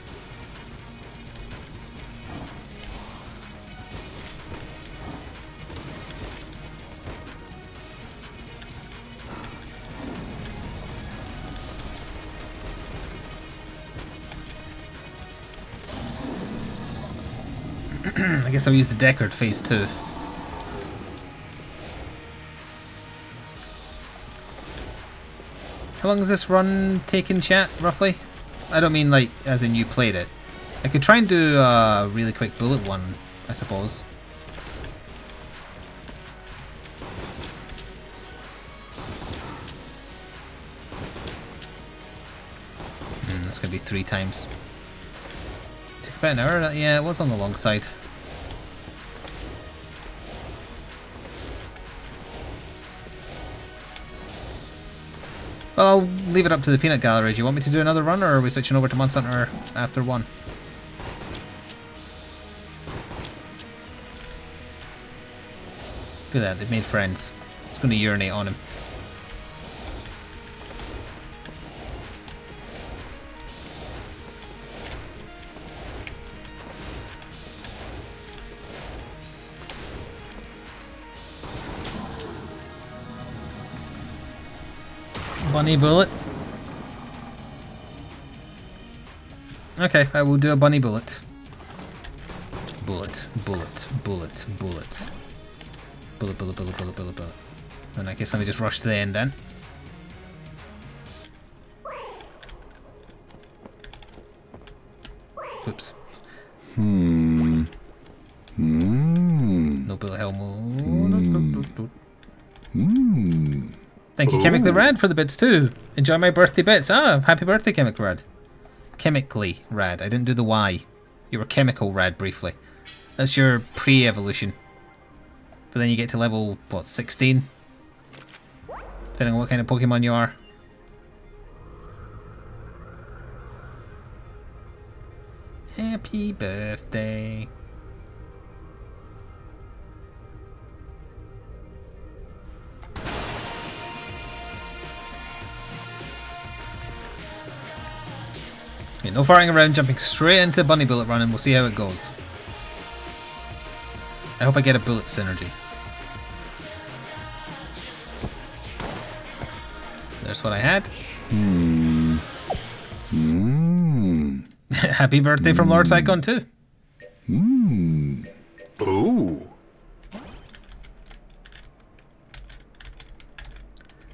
I guess I'll use the Deckard phase 2. How long does this run take in chat, roughly? I don't mean like as in you played it. I could try and do a really quick bullet one, I suppose. That's gonna be 3 times. Took about an hour. Yeah, it was on the long side. Well, I'll leave it up to the peanut gallery. Do you want me to do another run, or are we switching over to Monster Hunter after 1? Look at that, they've made friends. It's going to urinate on him. Bunny bullet. Okay, I will do a bunny bullet. Bullet, bullet, bullet, bullet. Bullet, bullet, bullet, bullet, bullet, bullet. And I guess let me just rush to the end then. Oops. No bullet hell mode. Thank you, Chemically Rad, for the bits too. Enjoy my birthday bits. Ah, happy birthday, Chemically Rad. Chemically Rad. I didn't do the Y. You were Chemical Rad briefly. That's your pre-evolution. But then you get to level, what, 16? Depending on what kind of Pokemon you are. Happy birthday. Okay, no firing around, jumping straight into Bunny Bullet Run, and we'll see how it goes. I hope I get a bullet synergy. There's what I had. Happy birthday from Lord Saigon too. Ooh.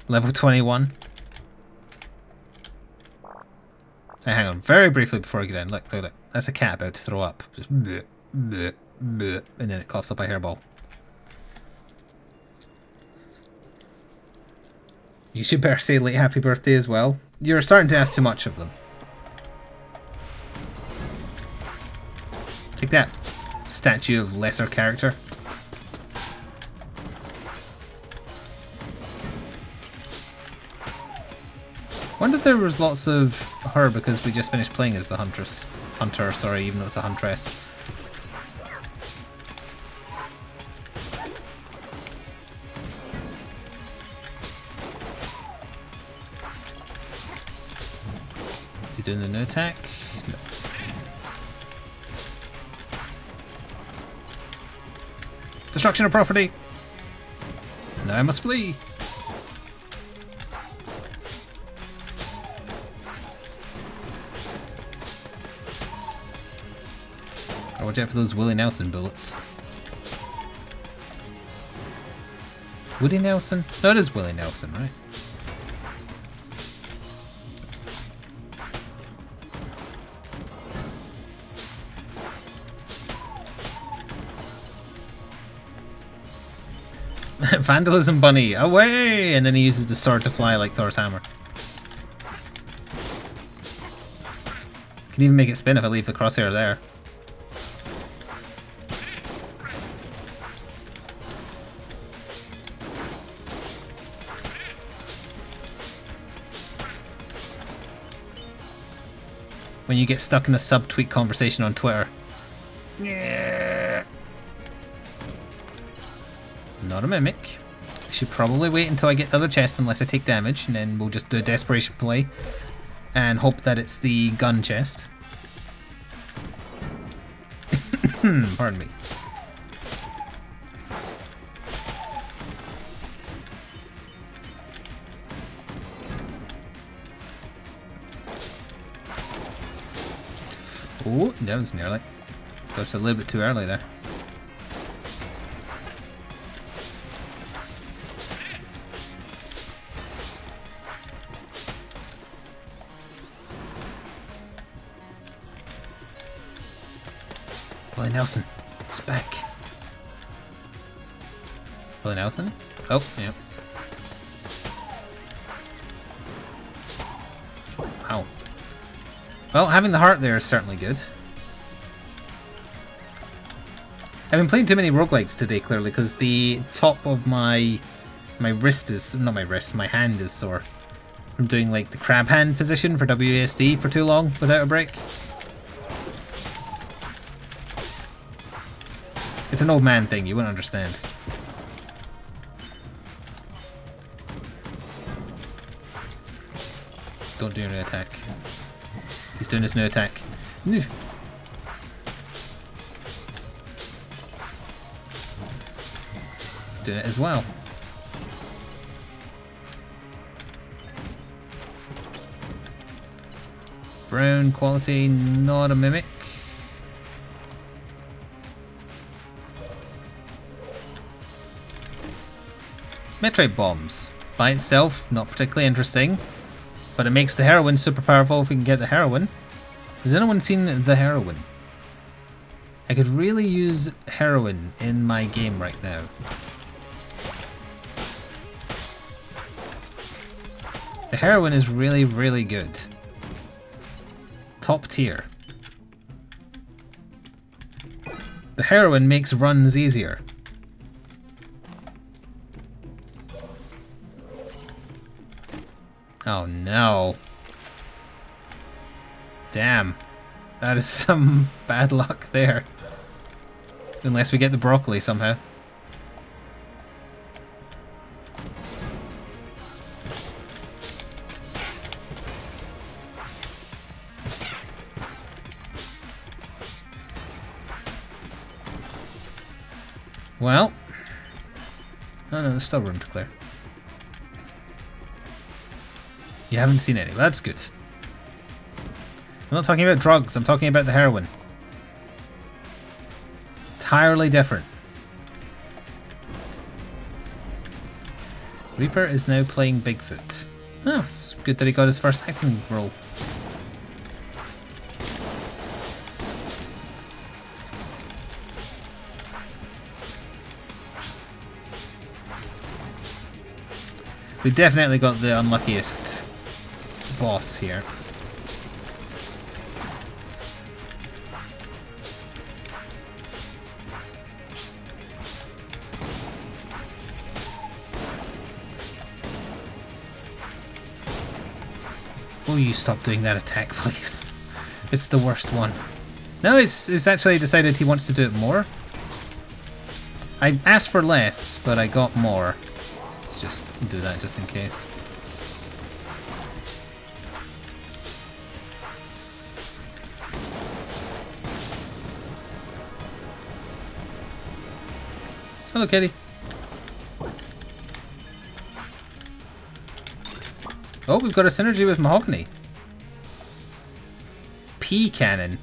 Level 21. Now, hang on, very briefly before I get in. Look, look, look. That's a cat about to throw up. Just bleh, bleh, bleh, and then it coughs up a hairball. You should better say late happy birthday as well. You're starting to ask too much of them. Take that, statue of lesser character. Wonder if there was lots of her because we just finished playing as the huntress. Hunter, sorry, even though it's a huntress. Is he doing the no attack? No. Destruction of property! Now I must flee! Watch out for those Willie Nelson bullets. Woody Nelson? No, it is Willie Nelson, right? Vandalism Bunny, away! And then he uses the sword to fly like Thor's hammer. Can even make it spin if I leave the crosshair there. When you get stuck in a sub-tweet conversation on Twitter. Yeah. Not a mimic. I should probably wait until I get the other chest unless I take damage, and then we'll just do a desperation play and hope that it's the gun chest. Pardon me. Oh, that was nearly. Touched a little bit too early there. Billy Nelson, it's back. Billy Nelson? Oh, yeah. Wow. Well, having the heart there is certainly good. I've been playing too many roguelikes today, clearly, because the top of my wrist is... not my wrist, my hand is sore. From doing, like, the crab hand position for WASD for too long without a break. It's an old man thing, you wouldn't understand. Don't do your new attack. He's doing his new attack. He's doing it as well. Brown quality, not a mimic. Metroid bombs. By itself, not particularly interesting. But it makes the heroine super powerful if we can get the heroine. Has anyone seen the heroine? I could really use heroine in my game right now. The heroine is really, really good. Top tier. The heroine makes runs easier. Oh no. Damn. That is some bad luck there. Unless we get the broccoli somehow. Well. Oh no, there's still room to clear. You haven't seen any. Well, that's good. I'm not talking about drugs, I'm talking about the heroine. Entirely different. Reaper is now playing Bigfoot. Oh, it's good that he got his first acting role. We definitely got the unluckiest boss here. Oh, you stop doing that attack, please. It's the worst one. No, it's actually decided he wants to do it more. I asked for less, but I got more. Let's just do that just in case. Hello, kitty. Oh, we've got a synergy with Mahogany. P cannon.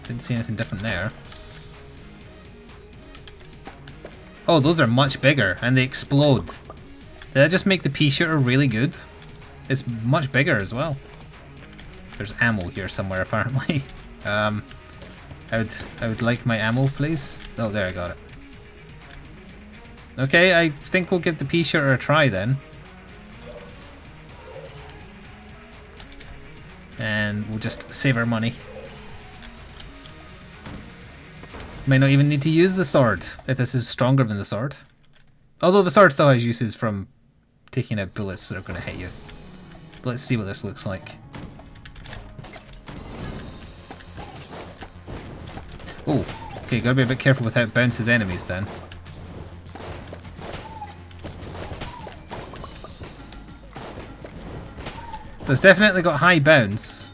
Didn't see anything different there. Oh, those are much bigger and they explode. Did that just make the pea shooter really good? It's much bigger as well. There's ammo here somewhere apparently. I would like my ammo, please. Oh, there, I got it. Okay, I think we'll give the pea shooter a try then. And we'll just save our money. Might not even need to use the sword if this is stronger than the sword. Although the sword still has uses from taking out bullets that are going to hit you. But let's see what this looks like. Oh, okay, gotta be a bit careful with how it bounces enemies then. So it's definitely got high bounce.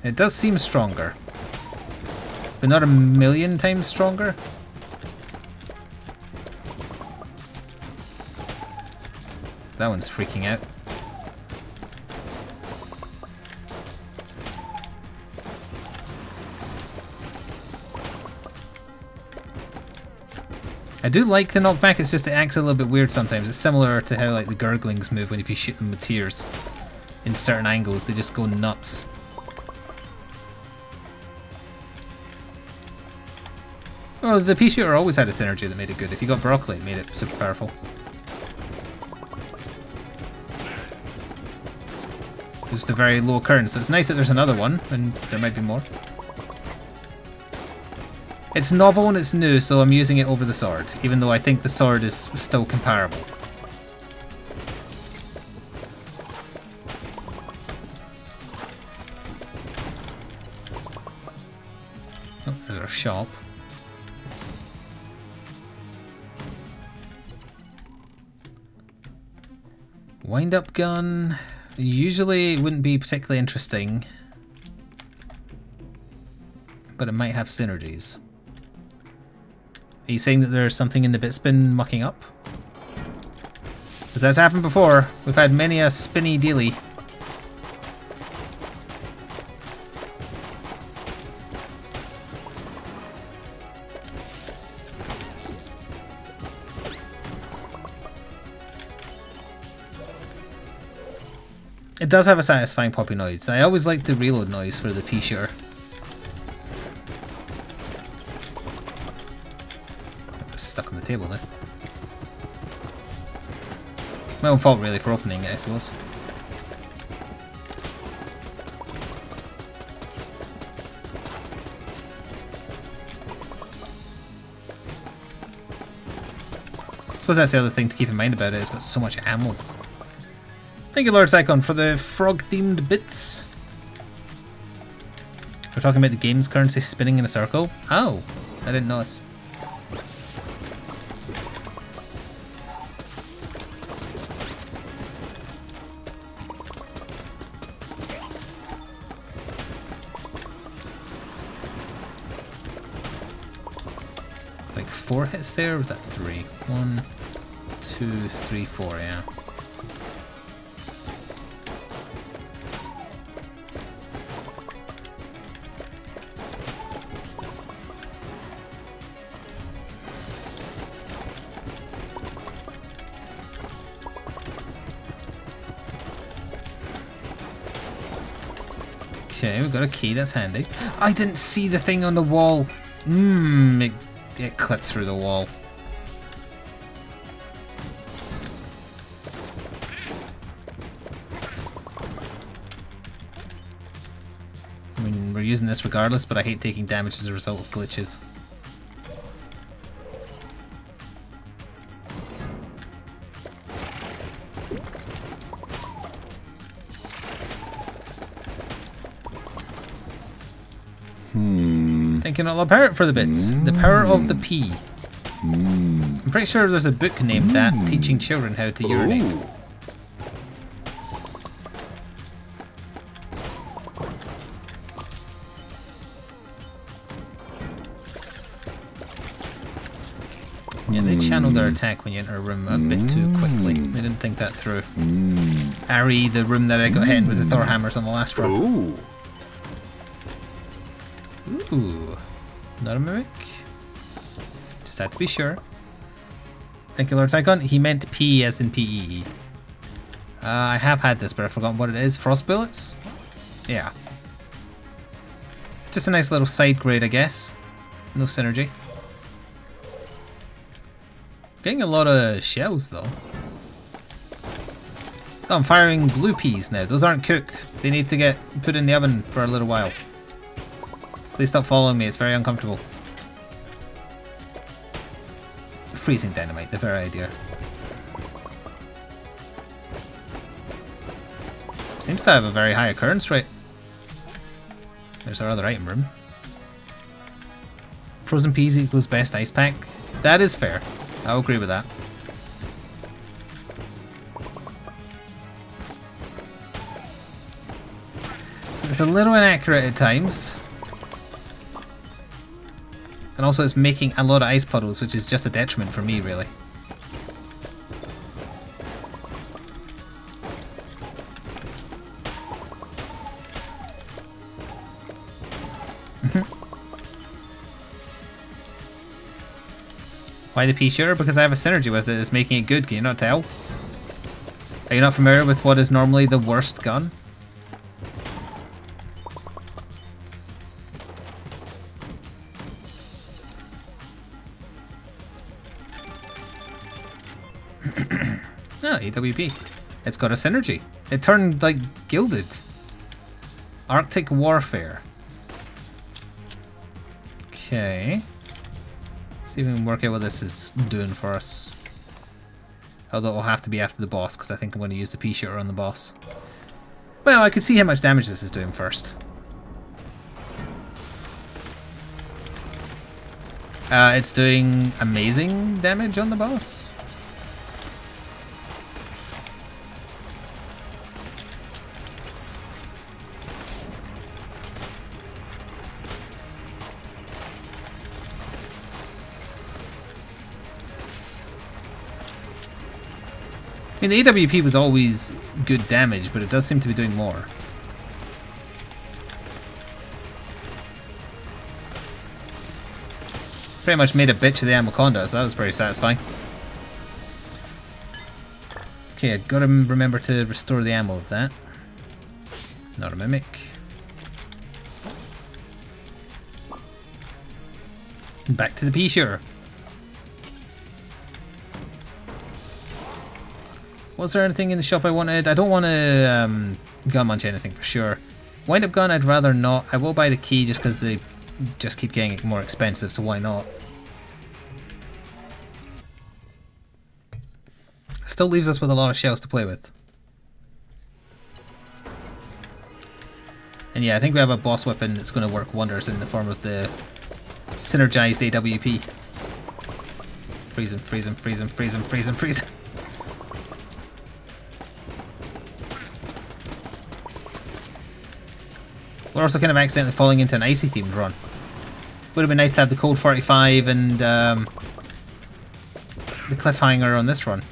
It does seem stronger. But not a million times stronger. That one's freaking out. I do like the knockback, it's just it acts a little bit weird sometimes. It's similar to how like the gurglings move when if you shoot them with tears. In certain angles, they just go nuts. Oh, the pea shooter always had a synergy that made it good. If you got broccoli, it made it super powerful. Just a very low occurrence, so it's nice that there's another one, and there might be more. It's novel and it's new, so I'm using it over the sword, even though I think the sword is still comparable. Oh, there's our shop. Wind-up gun. Usually it wouldn't be particularly interesting, but it might have synergies. Are you saying that there's something in the bit spin mucking up? Because that's happened before. We've had many a spinny dealy. It does have a satisfying poppy noise. I always like the reload noise for the pea shooter. Stuck on the table there. My own fault really for opening it, I suppose. I suppose that's the other thing to keep in mind about it. It's got so much ammo. Thank you, Lord Psychon, for the frog-themed bits. We're talking about the game's currency spinning in a circle. Oh, I didn't notice. Like 4 hits there, or was that 3? 1, 2, 3, 4, yeah. Okay, we've got a key, that's handy. I didn't see the thing on the wall. It clipped through the wall. I mean, we're using this regardless, but I hate taking damage as a result of glitches. Thank you, not love parrot, for the bits. The power of the pea. I'm pretty sure there's a book named that, teaching children how to urinate. Yeah, they channeled their attack when you enter a room a bit too quickly. They didn't think that through. Ari, the room that I got hit in with the Thor hammers on the last run. Ooh, not a mimic. Just had to be sure. Thank you, Lord Psychon. He meant P as in P-E-E. I have had this, but I've forgotten what it is. Frost bullets? Yeah. Just a nice little side grade, I guess. No synergy. Getting a lot of shells, though. Oh, I'm firing blue peas now. Those aren't cooked. They need to get put in the oven for a little while. Please stop following me, it's very uncomfortable. Freezing dynamite, the very idea. Seems to have a very high occurrence rate. There's our other item room. Frozen peas equals best ice pack. That is fair. I'll agree with that. It's a little inaccurate at times. And also it's making a lot of ice puddles, which is just a detriment for me, really. Why the pea shooter? Because I have a synergy with it that's making it good. Can you not tell? Are you not familiar with what is normally the worst gun? Ah, AWP. It's got a synergy. It turned like gilded. Arctic Warfare. Okay. See if we can work out what this is doing for us. Although it will have to be after the boss, because I think I'm going to use the pea shooter on the boss. Well, I could see how much damage this is doing first. It's doing amazing damage on the boss. I mean, the AWP was always good damage, but it does seem to be doing more. Pretty much made a bitch of the Anaconda, so that was pretty satisfying. Okay, I've got to remember to restore the ammo of that. Not a mimic. Back to the pea shooter. Was there anything in the shop I wanted? I don't want to gun munch anything for sure. Wind up gun I'd rather not. I will buy the key just because they just keep getting more expensive, so why not? Still leaves us with a lot of shells to play with. And yeah, I think we have a boss weapon that's going to work wonders in the form of the synergized AWP. Freeze him, freeze him, freeze him, freeze him, freeze him, freeze him. We're also kind of accidentally falling into an icy themed run. Would have been nice to have the cold 45 and the cliffhanger on this run.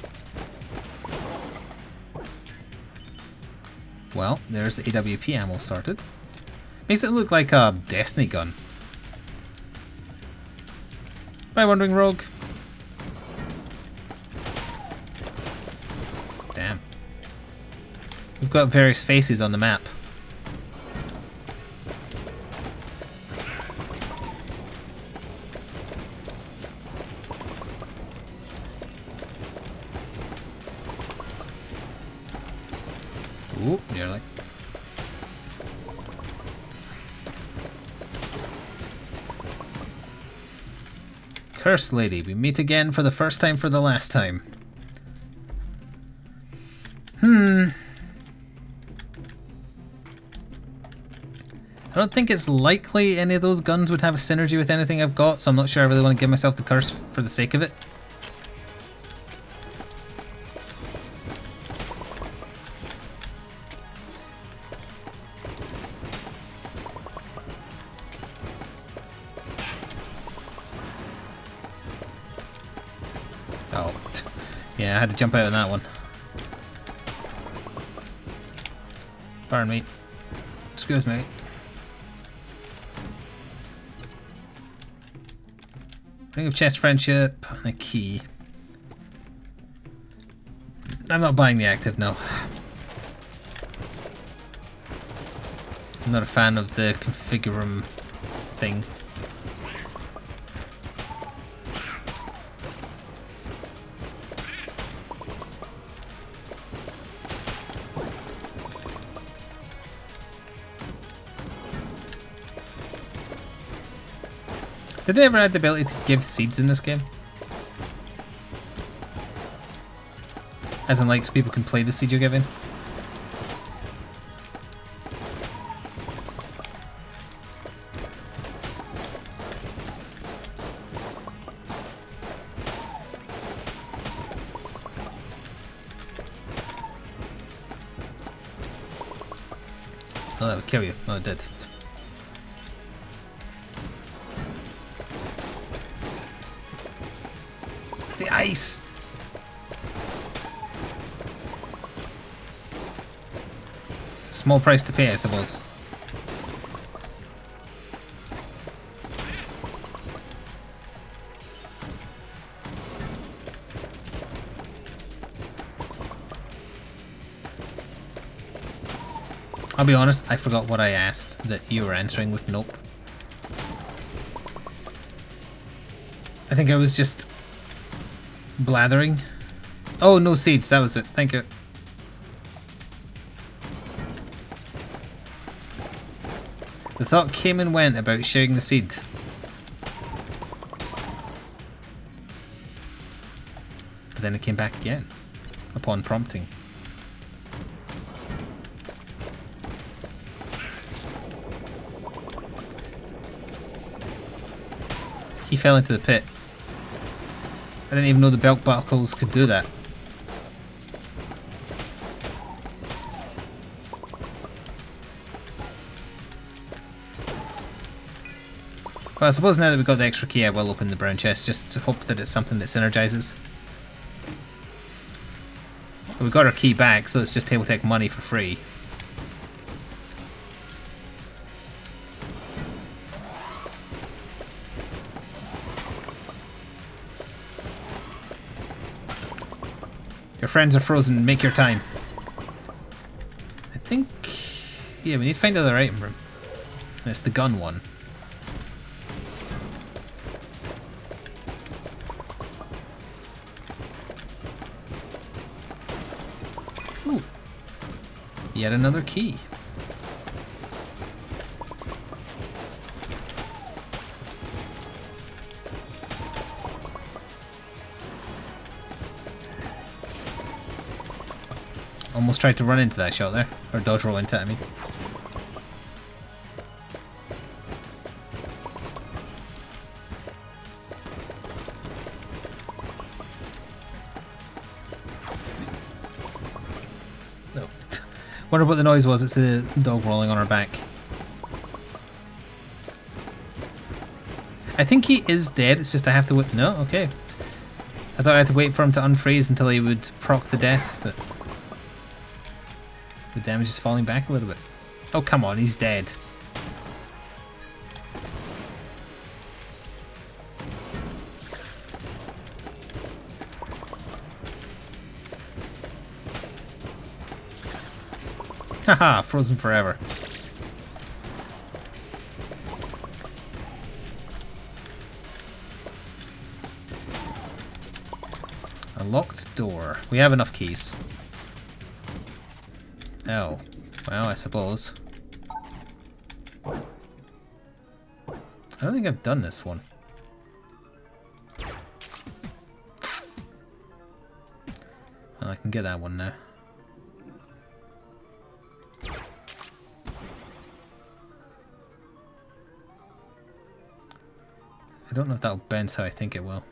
Well, there's the AWP ammo sorted. Makes it look like a Destiny gun. Am I wondering, Rogue? Damn. We've got various faces on the map. Ooh, nearly. Cursed Lady, we meet again for the first time for the last time. I don't think it's likely any of those guns would have a synergy with anything I've got, so I'm not sure I really want to give myself the curse for the sake of it. Oh, yeah, I had to jump out on that one. Pardon me. Excuse me. Ring of Chest Friendship and a key. I'm not buying the active, no. I'm not a fan of the configurum thing. Did they ever add the ability to give seeds in this game? As in, like, so people can play the seed you're giving? So that would kill you. Oh, it did. The ice! It's a small price to pay, I suppose. I'll be honest, I forgot what I asked that you were answering with nope. I think I was just blathering. Oh, no seeds, that was it. Thank you. The thought came and went about sharing the seed. But then it came back again, upon prompting. He fell into the pit. I didn't even know the belt buckles could do that. Well, I suppose now that we've got the extra key, I will open the brown chest just to hope that it's something that synergizes. But we got our key back, so it's just table tech money for free. Your friends are frozen, make your time. I think... yeah, we need to find the other item room. And it's the gun one. Ooh. Yet another key. Almost tried to run into that shot there. Or dodge roll into it, I mean. No. Wonder what the noise was. It's the dog rolling on our back. I think he is dead. It's just I have to wait. No? Okay. I thought I had to wait for him to unfreeze until he would proc the death, but... the damage is falling back a little bit. Oh, come on, he's dead. Haha, frozen forever. A locked door. We have enough keys. Oh, well, I suppose. I don't think I've done this one. Well, I can get that one now. I don't know if that'll bounce how I think it will.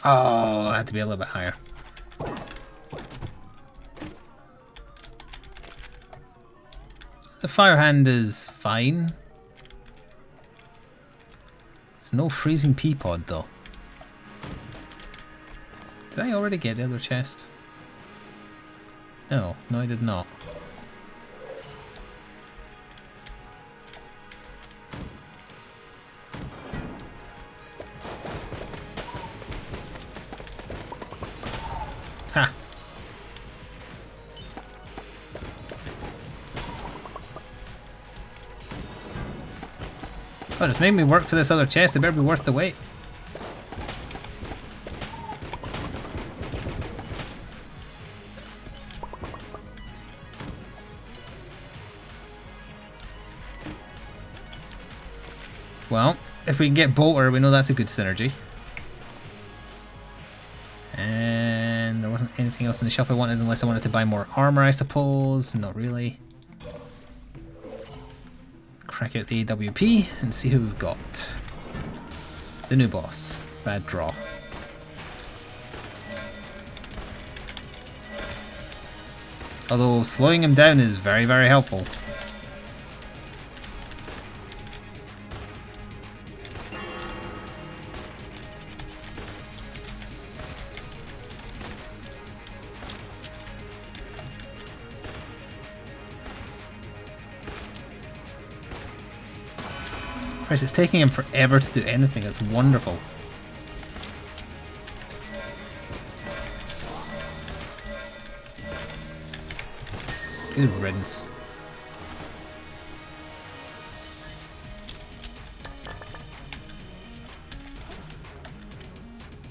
Oh, I had to be a little bit higher. The fire hand is fine. It's no freezing pea pod though. Did I already get the other chest? No, I did not. Ha! Oh, it's made me work for this other chest. It better be worth the wait. Well, if we can get Bolter, we know that's a good synergy. And there wasn't anything else in the shop I wanted unless I wanted to buy more armor, I suppose. Not really. Crack out the AWP and see who we've got. The new boss. Bad draw. Although slowing him down is very, very helpful. Chris, it's taking him forever to do anything. It's wonderful. Good riddance.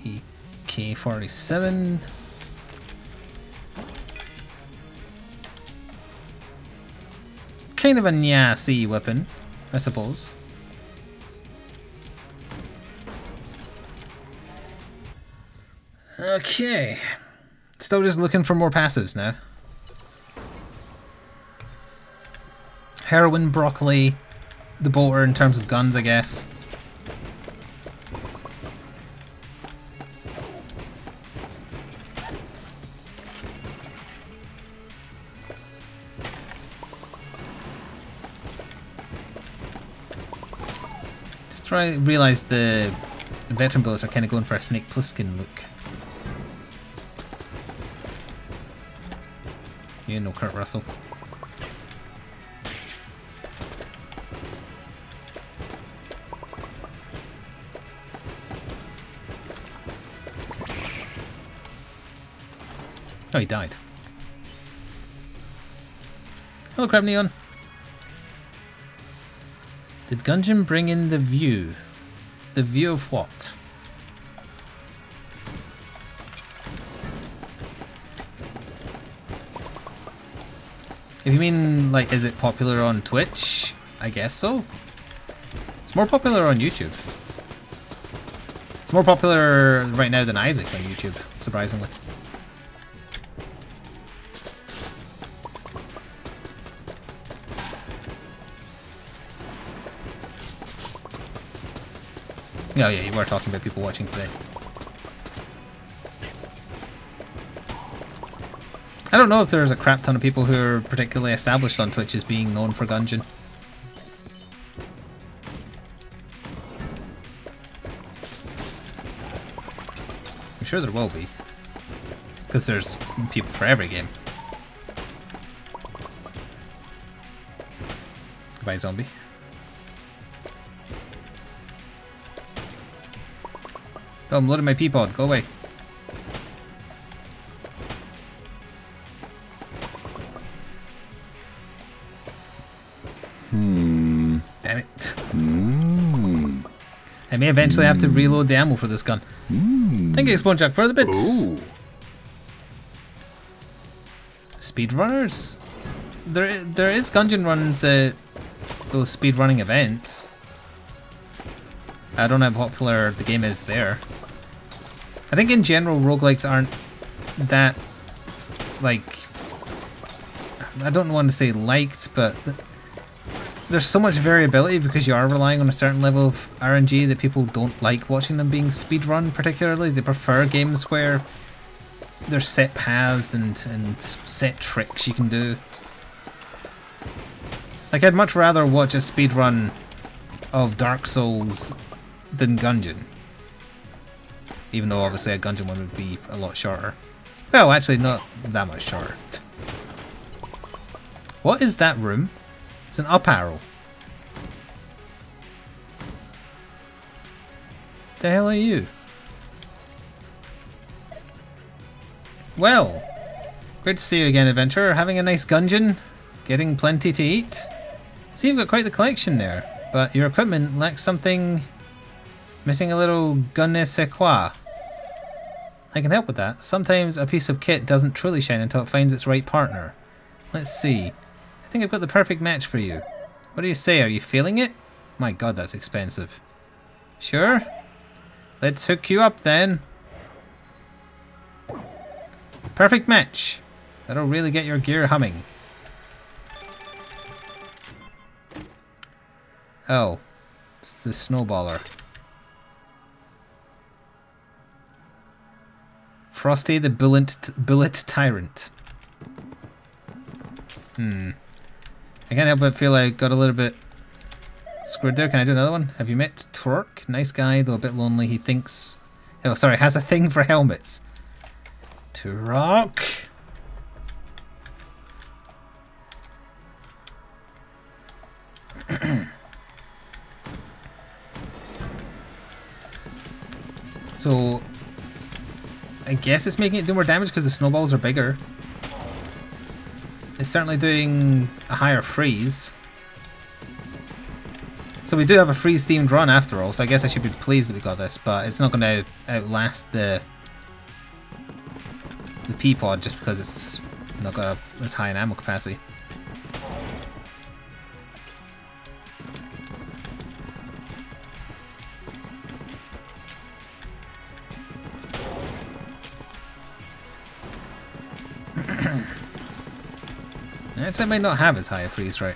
EK-47. Kind of a nasty weapon, I suppose. Okay. Still just looking for more passives now. Heroin, broccoli, the bolter in terms of guns, I guess. Just realise the veteran bullets are kind of going for a Snake Plissken look. You know Kurt Russell. Oh, he died. Hello, Crab Neon. Did Gungeon bring in the view? The view of what? If you mean, like, is it popular on Twitch? I guess so. It's more popular on YouTube. It's more popular right now than Isaac on YouTube, surprisingly. Oh yeah, you were talking about people watching today. I don't know if there's a crap ton of people who are particularly established on Twitch as being known for Gungeon. I'm sure there will be. Because there's people for every game. Goodbye, zombie. Oh, I'm loading my Peapod. Go away. Damn it. I may eventually have to reload the ammo for this gun. Thank you, Sponejack, for the bits. Ooh. Speedrunners? There is Gungeon runs at those speedrunning events. I don't know how popular the game is there. I think in general roguelikes aren't that, like, I don't want to say liked, but there's so much variability because you are relying on a certain level of RNG that people don't like watching them being speedrun particularly. They prefer games where there's set paths and set tricks you can do. Like, I'd much rather watch a speedrun of Dark Souls than Gungeon. Even though obviously a Gungeon one would be a lot shorter. Well, actually not that much shorter. What is that room? It's an up arrow. The hell are you? Well, great to see you again, adventurer. Having a nice Gungeon? Getting plenty to eat? See, you've got quite the collection there, but your equipment lacks something. Missing a little je ne sais quoi. I can help with that. Sometimes a piece of kit doesn't truly shine until it finds its right partner. Let's see. I think I've got the perfect match for you. What do you say? Are you feeling it? My god, that's expensive. Sure? Let's hook you up then. Perfect match. That'll really get your gear humming. Oh. It's the snowballer. Frosty the Bullet Tyrant. I can't help but feel I got a little bit screwed there. Can I do another one? Have you met Twerk? Nice guy, though a bit lonely. He thinks... Oh, sorry, has a thing for helmets. Twerk! So I guess it's making it do more damage because the snowballs are bigger. It's certainly doing a higher freeze. So we do have a freeze themed run after all, so I guess I should be pleased that we got this, but it's not going to outlast the pea pod just because it's not got as high an ammo capacity. Actually, it might not have as high a freeze rate.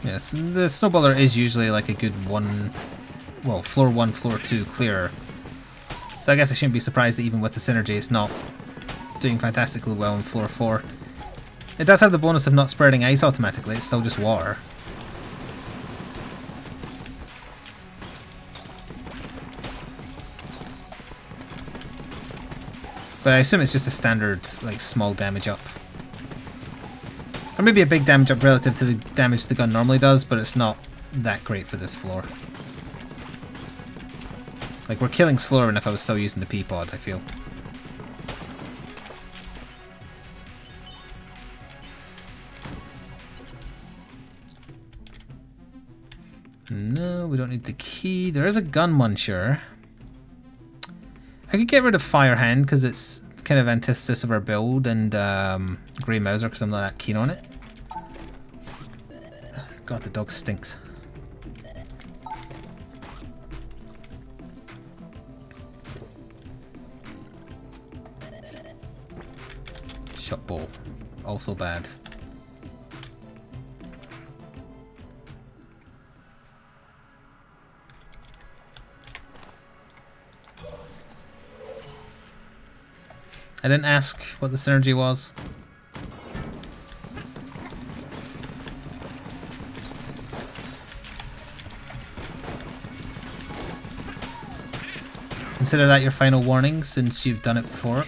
Yes, the snowballer is usually like a good floor 1, floor 2 clearer. So I guess I shouldn't be surprised that even with the synergy it's not doing fantastically well in floor 4. It does have the bonus of not spreading ice automatically, it's still just water. But I assume it's just a standard, like, small damage up. Or maybe a big damage up relative to the damage the gun normally does, but it's not that great for this floor. Like, we're killing slower than if I was still using the P-pod, I feel. No, we don't need the key. There is a gun muncher. I could get rid of Firehand because it's kind of antithesis of our build, and Grey Mauser because I'm not that keen on it. God, the dog stinks. Shot ball, also bad. I didn't ask what the synergy was. Consider that your final warning since you've done it before.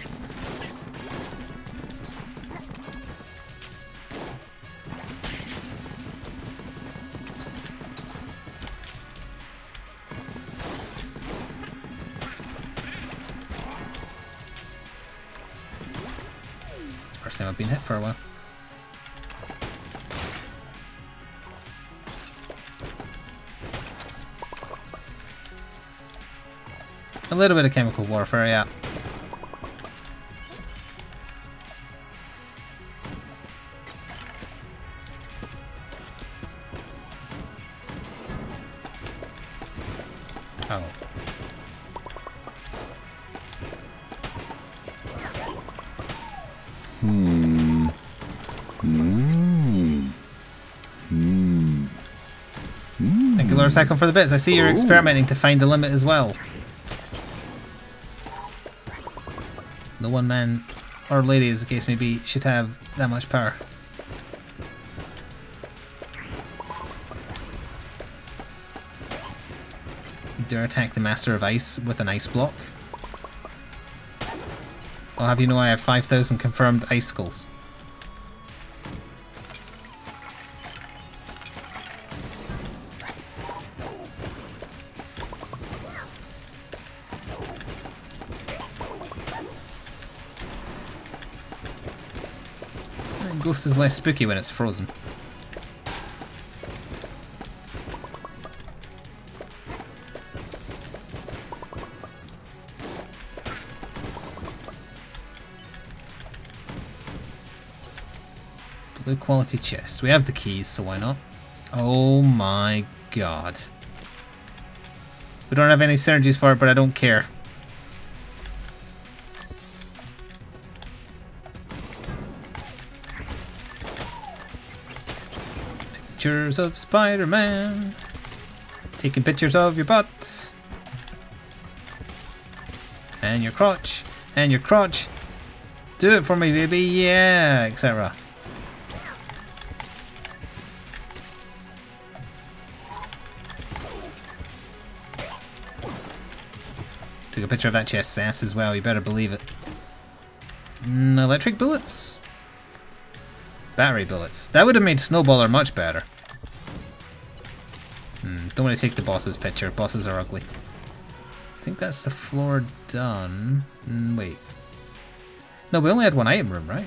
First time I've been hit for a while. A little bit of chemical warfare, yeah. Oh. Thank you, Lord Cycle, for the bits. I see you're experimenting to find the limit as well. The one man, or lady as the case may be, should have that much power. Dare attack the Master of Ice with an ice block. I'll have you know I have 5,000 confirmed icicles. Ghost is less spooky when it's frozen. Blue quality chest. We have the keys, so why not? Oh my god. We don't have any synergies for it, but I don't care. Pictures of Spider-Man. Taking pictures of your butt. And your crotch. And your crotch. Do it for me, baby. Yeah, etc. Took a picture of that chest's ass as well, you better believe it. Electric bullets? Battery bullets. That would have made Snowballer much better. Don't want to take the boss's picture. Bosses are ugly. I think that's the floor done. Wait. No, we only had one item room, right?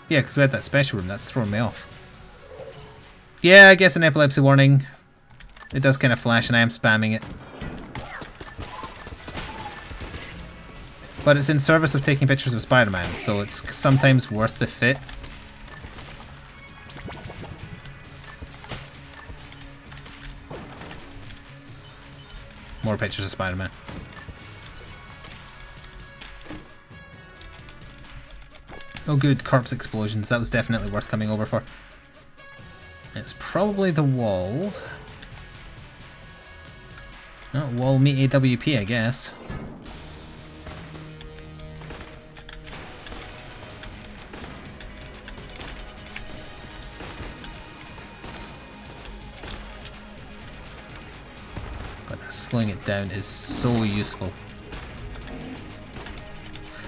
Yeah, because we had that special room. That's throwing me off. Yeah, I guess an epilepsy warning. It does kind of flash and I am spamming it. But it's in service of taking pictures of Spider-Man, so it's sometimes worth the fit. More pictures of Spider-Man. Oh good, corpse explosions. That was definitely worth coming over for. It's probably the wall. Oh, wall meet AWP, I guess. God, that slowing it down is so useful.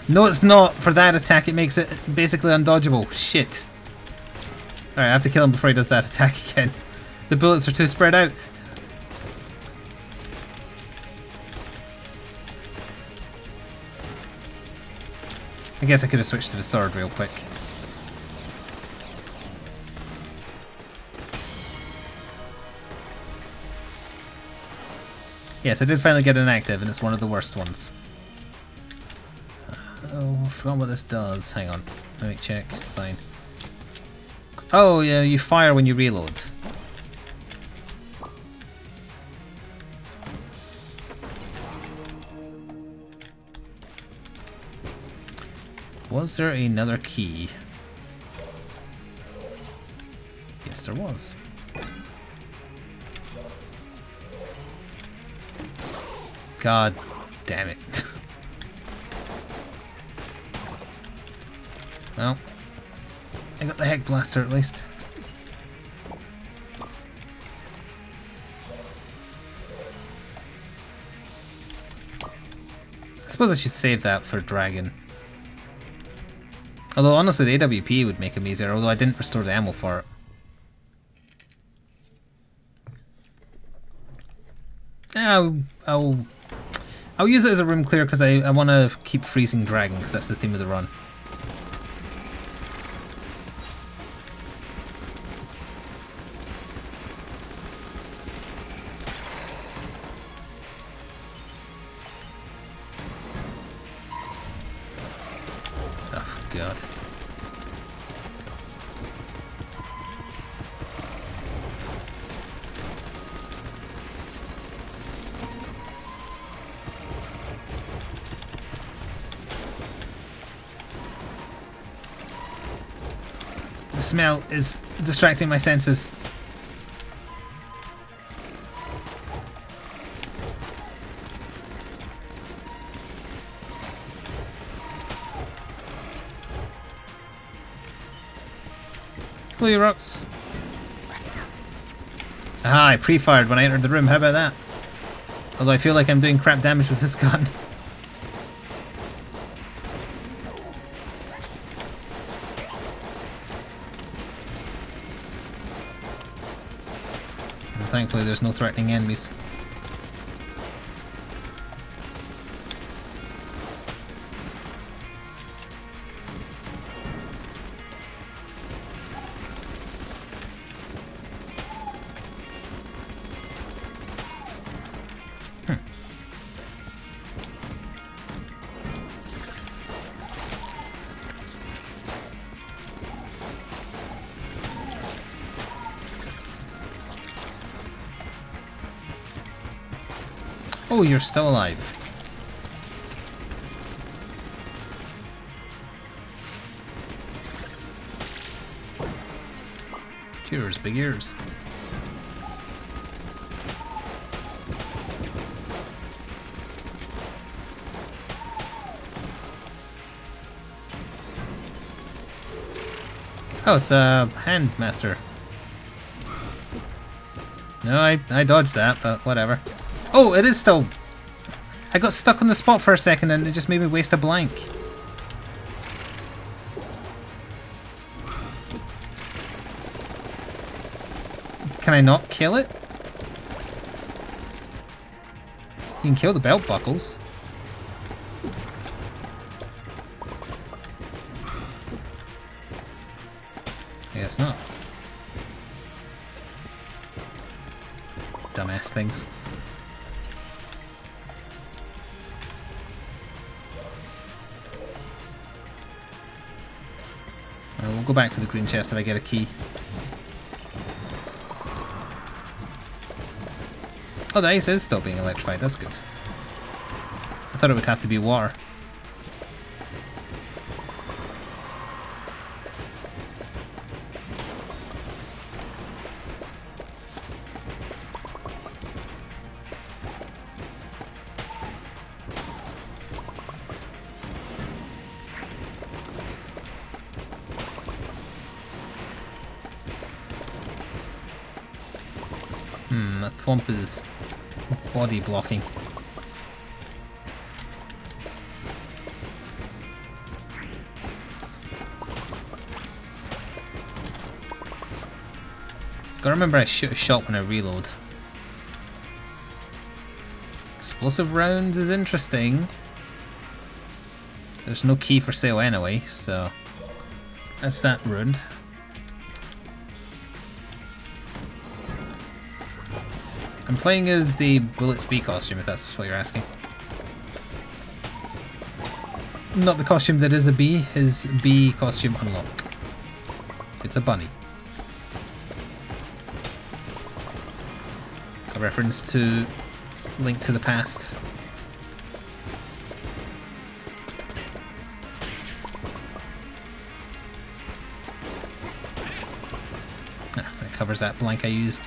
No, it's not. For that attack, it makes it basically undodgeable. Shit. Alright, I have to kill him before he does that attack again. The bullets are too spread out. I guess I could have switched to the sword real quick. Yes, I did finally get an active, and it's one of the worst ones. Oh, I forgot what this does. Hang on. Let me check. It's fine. Oh, yeah, you fire when you reload. Was there another key? Yes, there was. God damn it. Well, I got the heck blaster at least. I suppose I should save that for Dragon. Although honestly the AWP would make him easier, although I didn't restore the ammo for it. I'll use it as a room clear because I want to keep freezing Dragon because that's the theme of the run. Oh god. The smell is distracting my senses. Blue rocks. Aha, I pre-fired when I entered the room, how about that? Although I feel like I'm doing crap damage with this gun. Thankfully there's no threatening enemies. Oh, you're still alive. Cheers, big ears. Oh, it's a handmaster. No, I dodged that, but whatever. Oh, it is still... I got stuck on the spot for a second and it just made me waste a blank. Can I not kill it? You can kill the belt buckles. Yeah, it's not. Dumbass things. We'll go back to the green chest if I get a key. Oh, the ice is still being electrified, that's good. I thought it would have to be water. That thwomp is body blocking. Gotta remember I shoot a shot when I reload. Explosive rounds is interesting. There's no key for sale anyway, so that's that ruined. I'm playing as the Bullets B costume, if that's what you're asking. Not the costume that is a bee, his bee costume unlock. It's a bunny. A reference to Link to the Past. Ah, that covers that blank I used.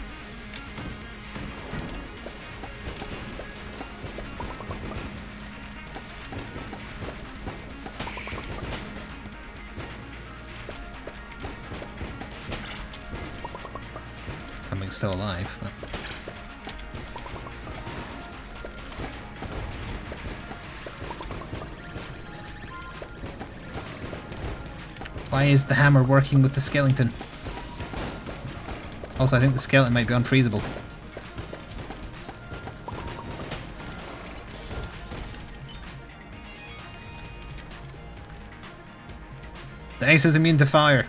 Something's still alive. But... why is the hammer working with the skeleton? Also, I think the skeleton might be unfreezable. The ice is immune to fire.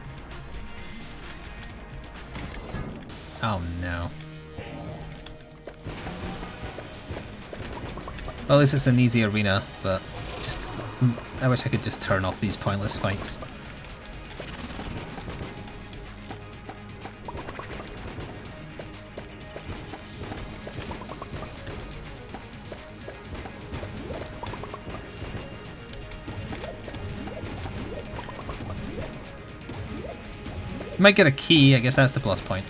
Oh no. Well, at least it's an easy arena, but just... I wish I could just turn off these pointless fights. You might get a key, I guess that's the plus point.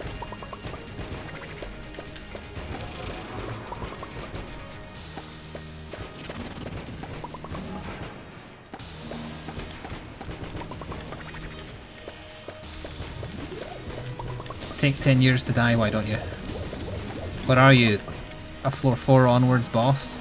Take 10 years to die, why don't you? What are you? A floor 4 onwards boss?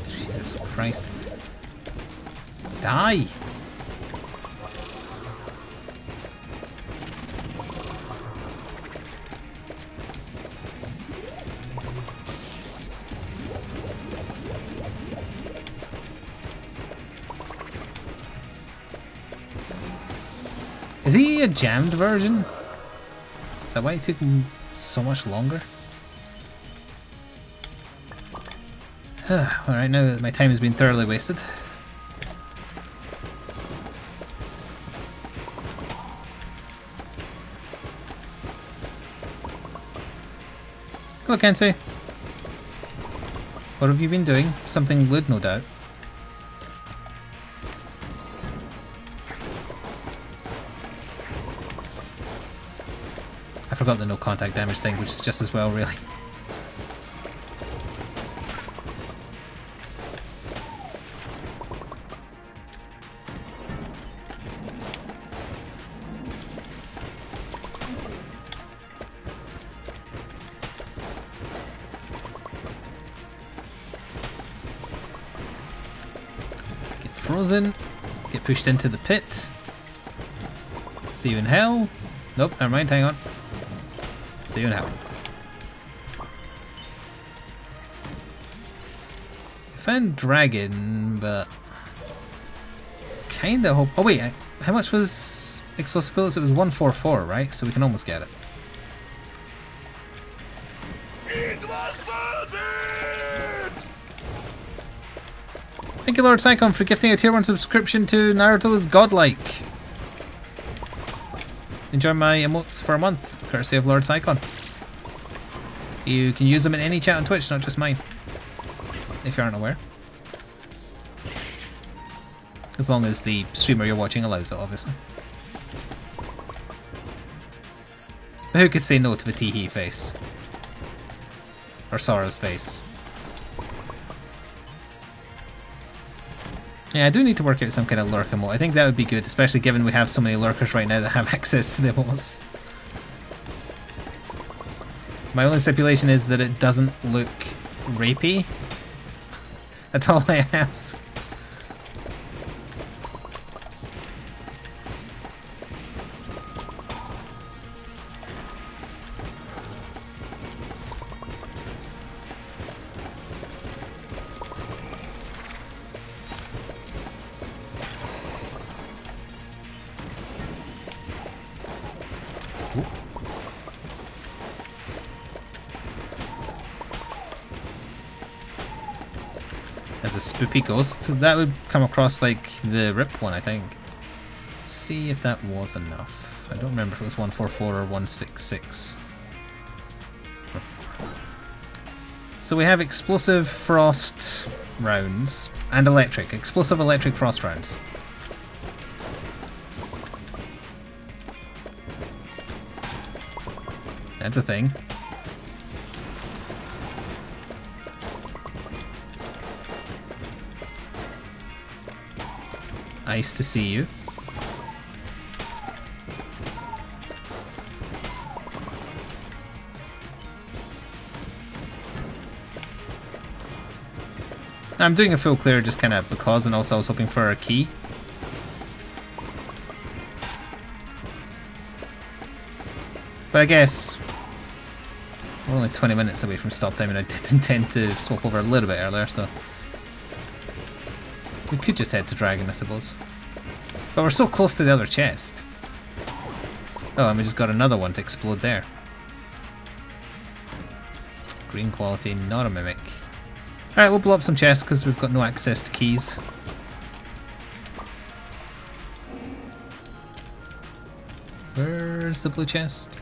Jesus Christ. Die! Is he a jammed version? Is that why it took him so much longer? Alright, now that my time has been thoroughly wasted. Hello, Kensei. What have you been doing? Something good, no doubt. I forgot the no contact damage thing, which is just as well, really. frozen. Get pushed into the pit. See you in hell. Nope, never mind, hang on. See you in hell. I found dragon, but kinda hope. Oh wait, how much was explosive bullets? It was 144, right? So we can almost get it. Thank you, Lord Psychon, for gifting a tier 1 subscription to Naruto's Godlike. Enjoy my emotes for a month, courtesy of Lord Psychon. You can use them in any chat on Twitch, not just mine. If you aren't aware. As long as the streamer you're watching allows it, obviously. But who could say no to the Teehee face? Or Sora's face? Yeah, I do need to work out some kind of lurk emote. I think that would be good, especially given we have so many lurkers right now that have access to the emotes. My only stipulation is that it doesn't look rapey. That's all I ask. As a spoopy ghost, that would come across like the rip one, I think. Let's see if that was enough. I don't remember if it was 144 or 166. So we have explosive frost rounds and electric. Explosive electric frost rounds. That's a thing. Nice to see you. I'm doing a full clear just kind of because, and also I was hoping for a key. But I guess we're only 20 minutes away from stop time, and I did intend to swap over a little bit earlier, so we could just head to Dragon, I suppose. But we're so close to the other chest. Oh, and we just got another one to explode there. Green quality, not a mimic. Alright, we'll blow up some chests because we've got no access to keys. Where's the blue chest?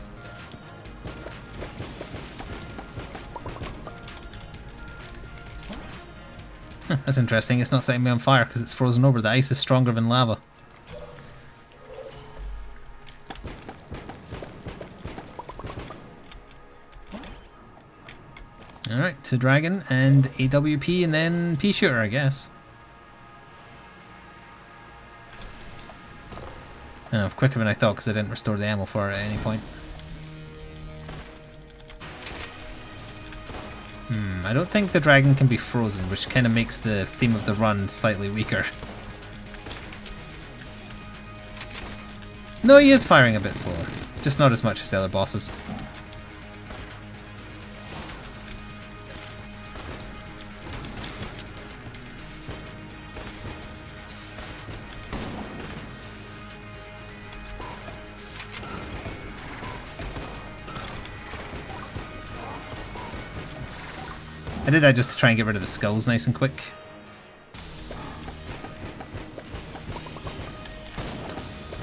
That's interesting. It's not setting me on fire because it's frozen over. The ice is stronger than lava. Alright, to Dragon and AWP and then Pea Shooter, I guess. Oh, quicker than I thought because I didn't restore the ammo for it at any point. I don't think the dragon can be frozen, which kind of makes the theme of the run slightly weaker. No, he is firing a bit slower. Just not as much as the other bosses. I did that just to try and get rid of the skulls nice and quick.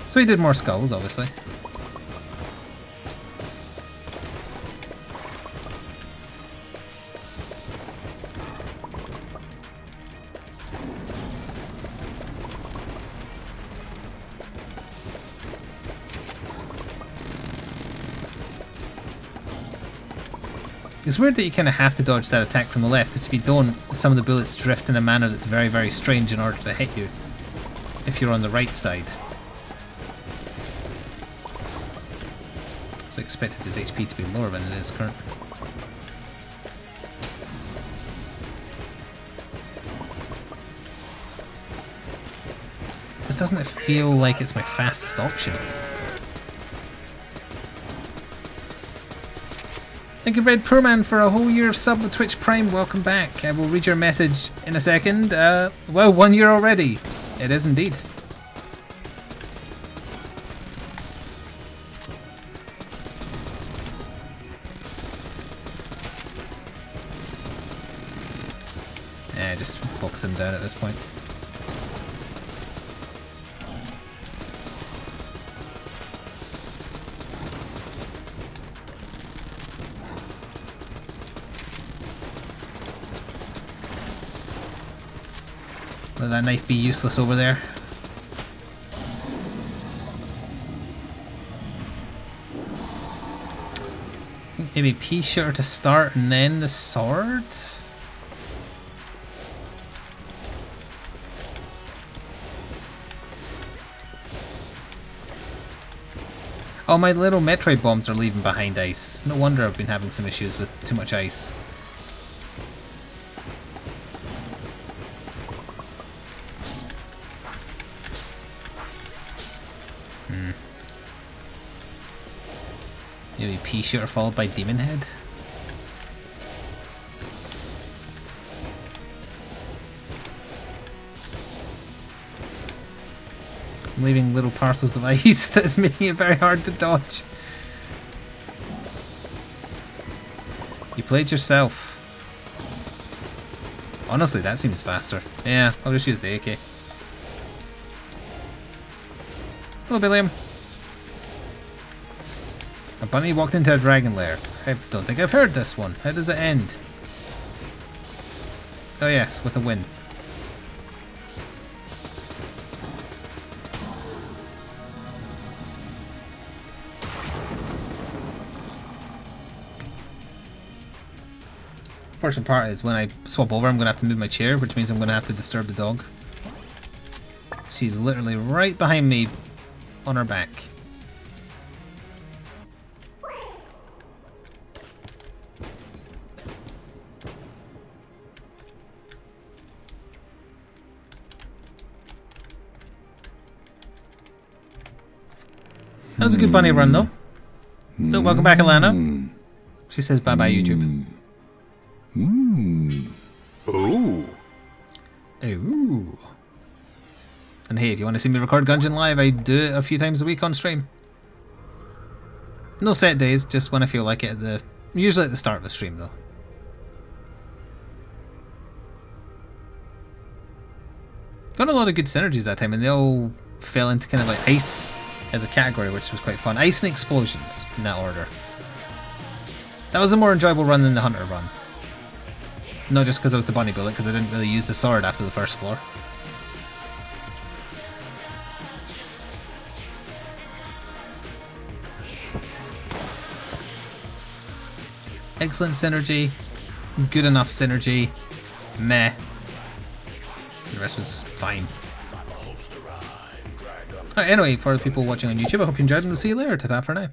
So he did more skulls, obviously. It's weird that you kind of have to dodge that attack from the left, because if you don't, some of the bullets drift in a manner that's very, very strange in order to hit you if you're on the right side. So I expected his HP to be lower than it is currently. This doesn't feel like it's my fastest option. Thank you, Red Proman, for a whole year of sub with Twitch Prime. Welcome back. I will read your message in a second. Well, 1 year already. It is indeed. Yeah, just focus him down at this point. Let that knife be useless over there. I think maybe pea shooter to start and then the sword? Oh, my little Metroid bombs are leaving behind ice. No wonder I've been having some issues with too much ice. Maybe pea shooter followed by demon head. I'm leaving little parcels of ice that's making it very hard to dodge. You played yourself. Honestly, that seems faster. Yeah, I'll just use the AK. Hello, Billiam. A bunny walked into a dragon lair. I don't think I've heard this one. How does it end? Oh yes, with a win. Unfortunate part is when I swap over, I'm going to have to move my chair, which means I'm going to have to disturb the dog. She's literally right behind me on her back. That was a good bunny run, though. So, welcome back, Alana. She says bye-bye, YouTube. Ooh. Ooh. And hey, if you want to see me record Gungeon live, I do it a few times a week on stream. No set days, just when I feel like it. Usually at the start of the stream, though. Got a lot of good synergies that time, and they all fell into kind of like ice as a category, which was quite fun. Ice and explosions, in that order. That was a more enjoyable run than the Hunter run. Not just because I was the bunny bullet, because I didn't really use the sword after the first floor. Excellent synergy, good enough synergy, meh. The rest was fine. Alright, anyway, for the people watching on YouTube, I hope you enjoyed and we'll see you later. Ta-ta for now.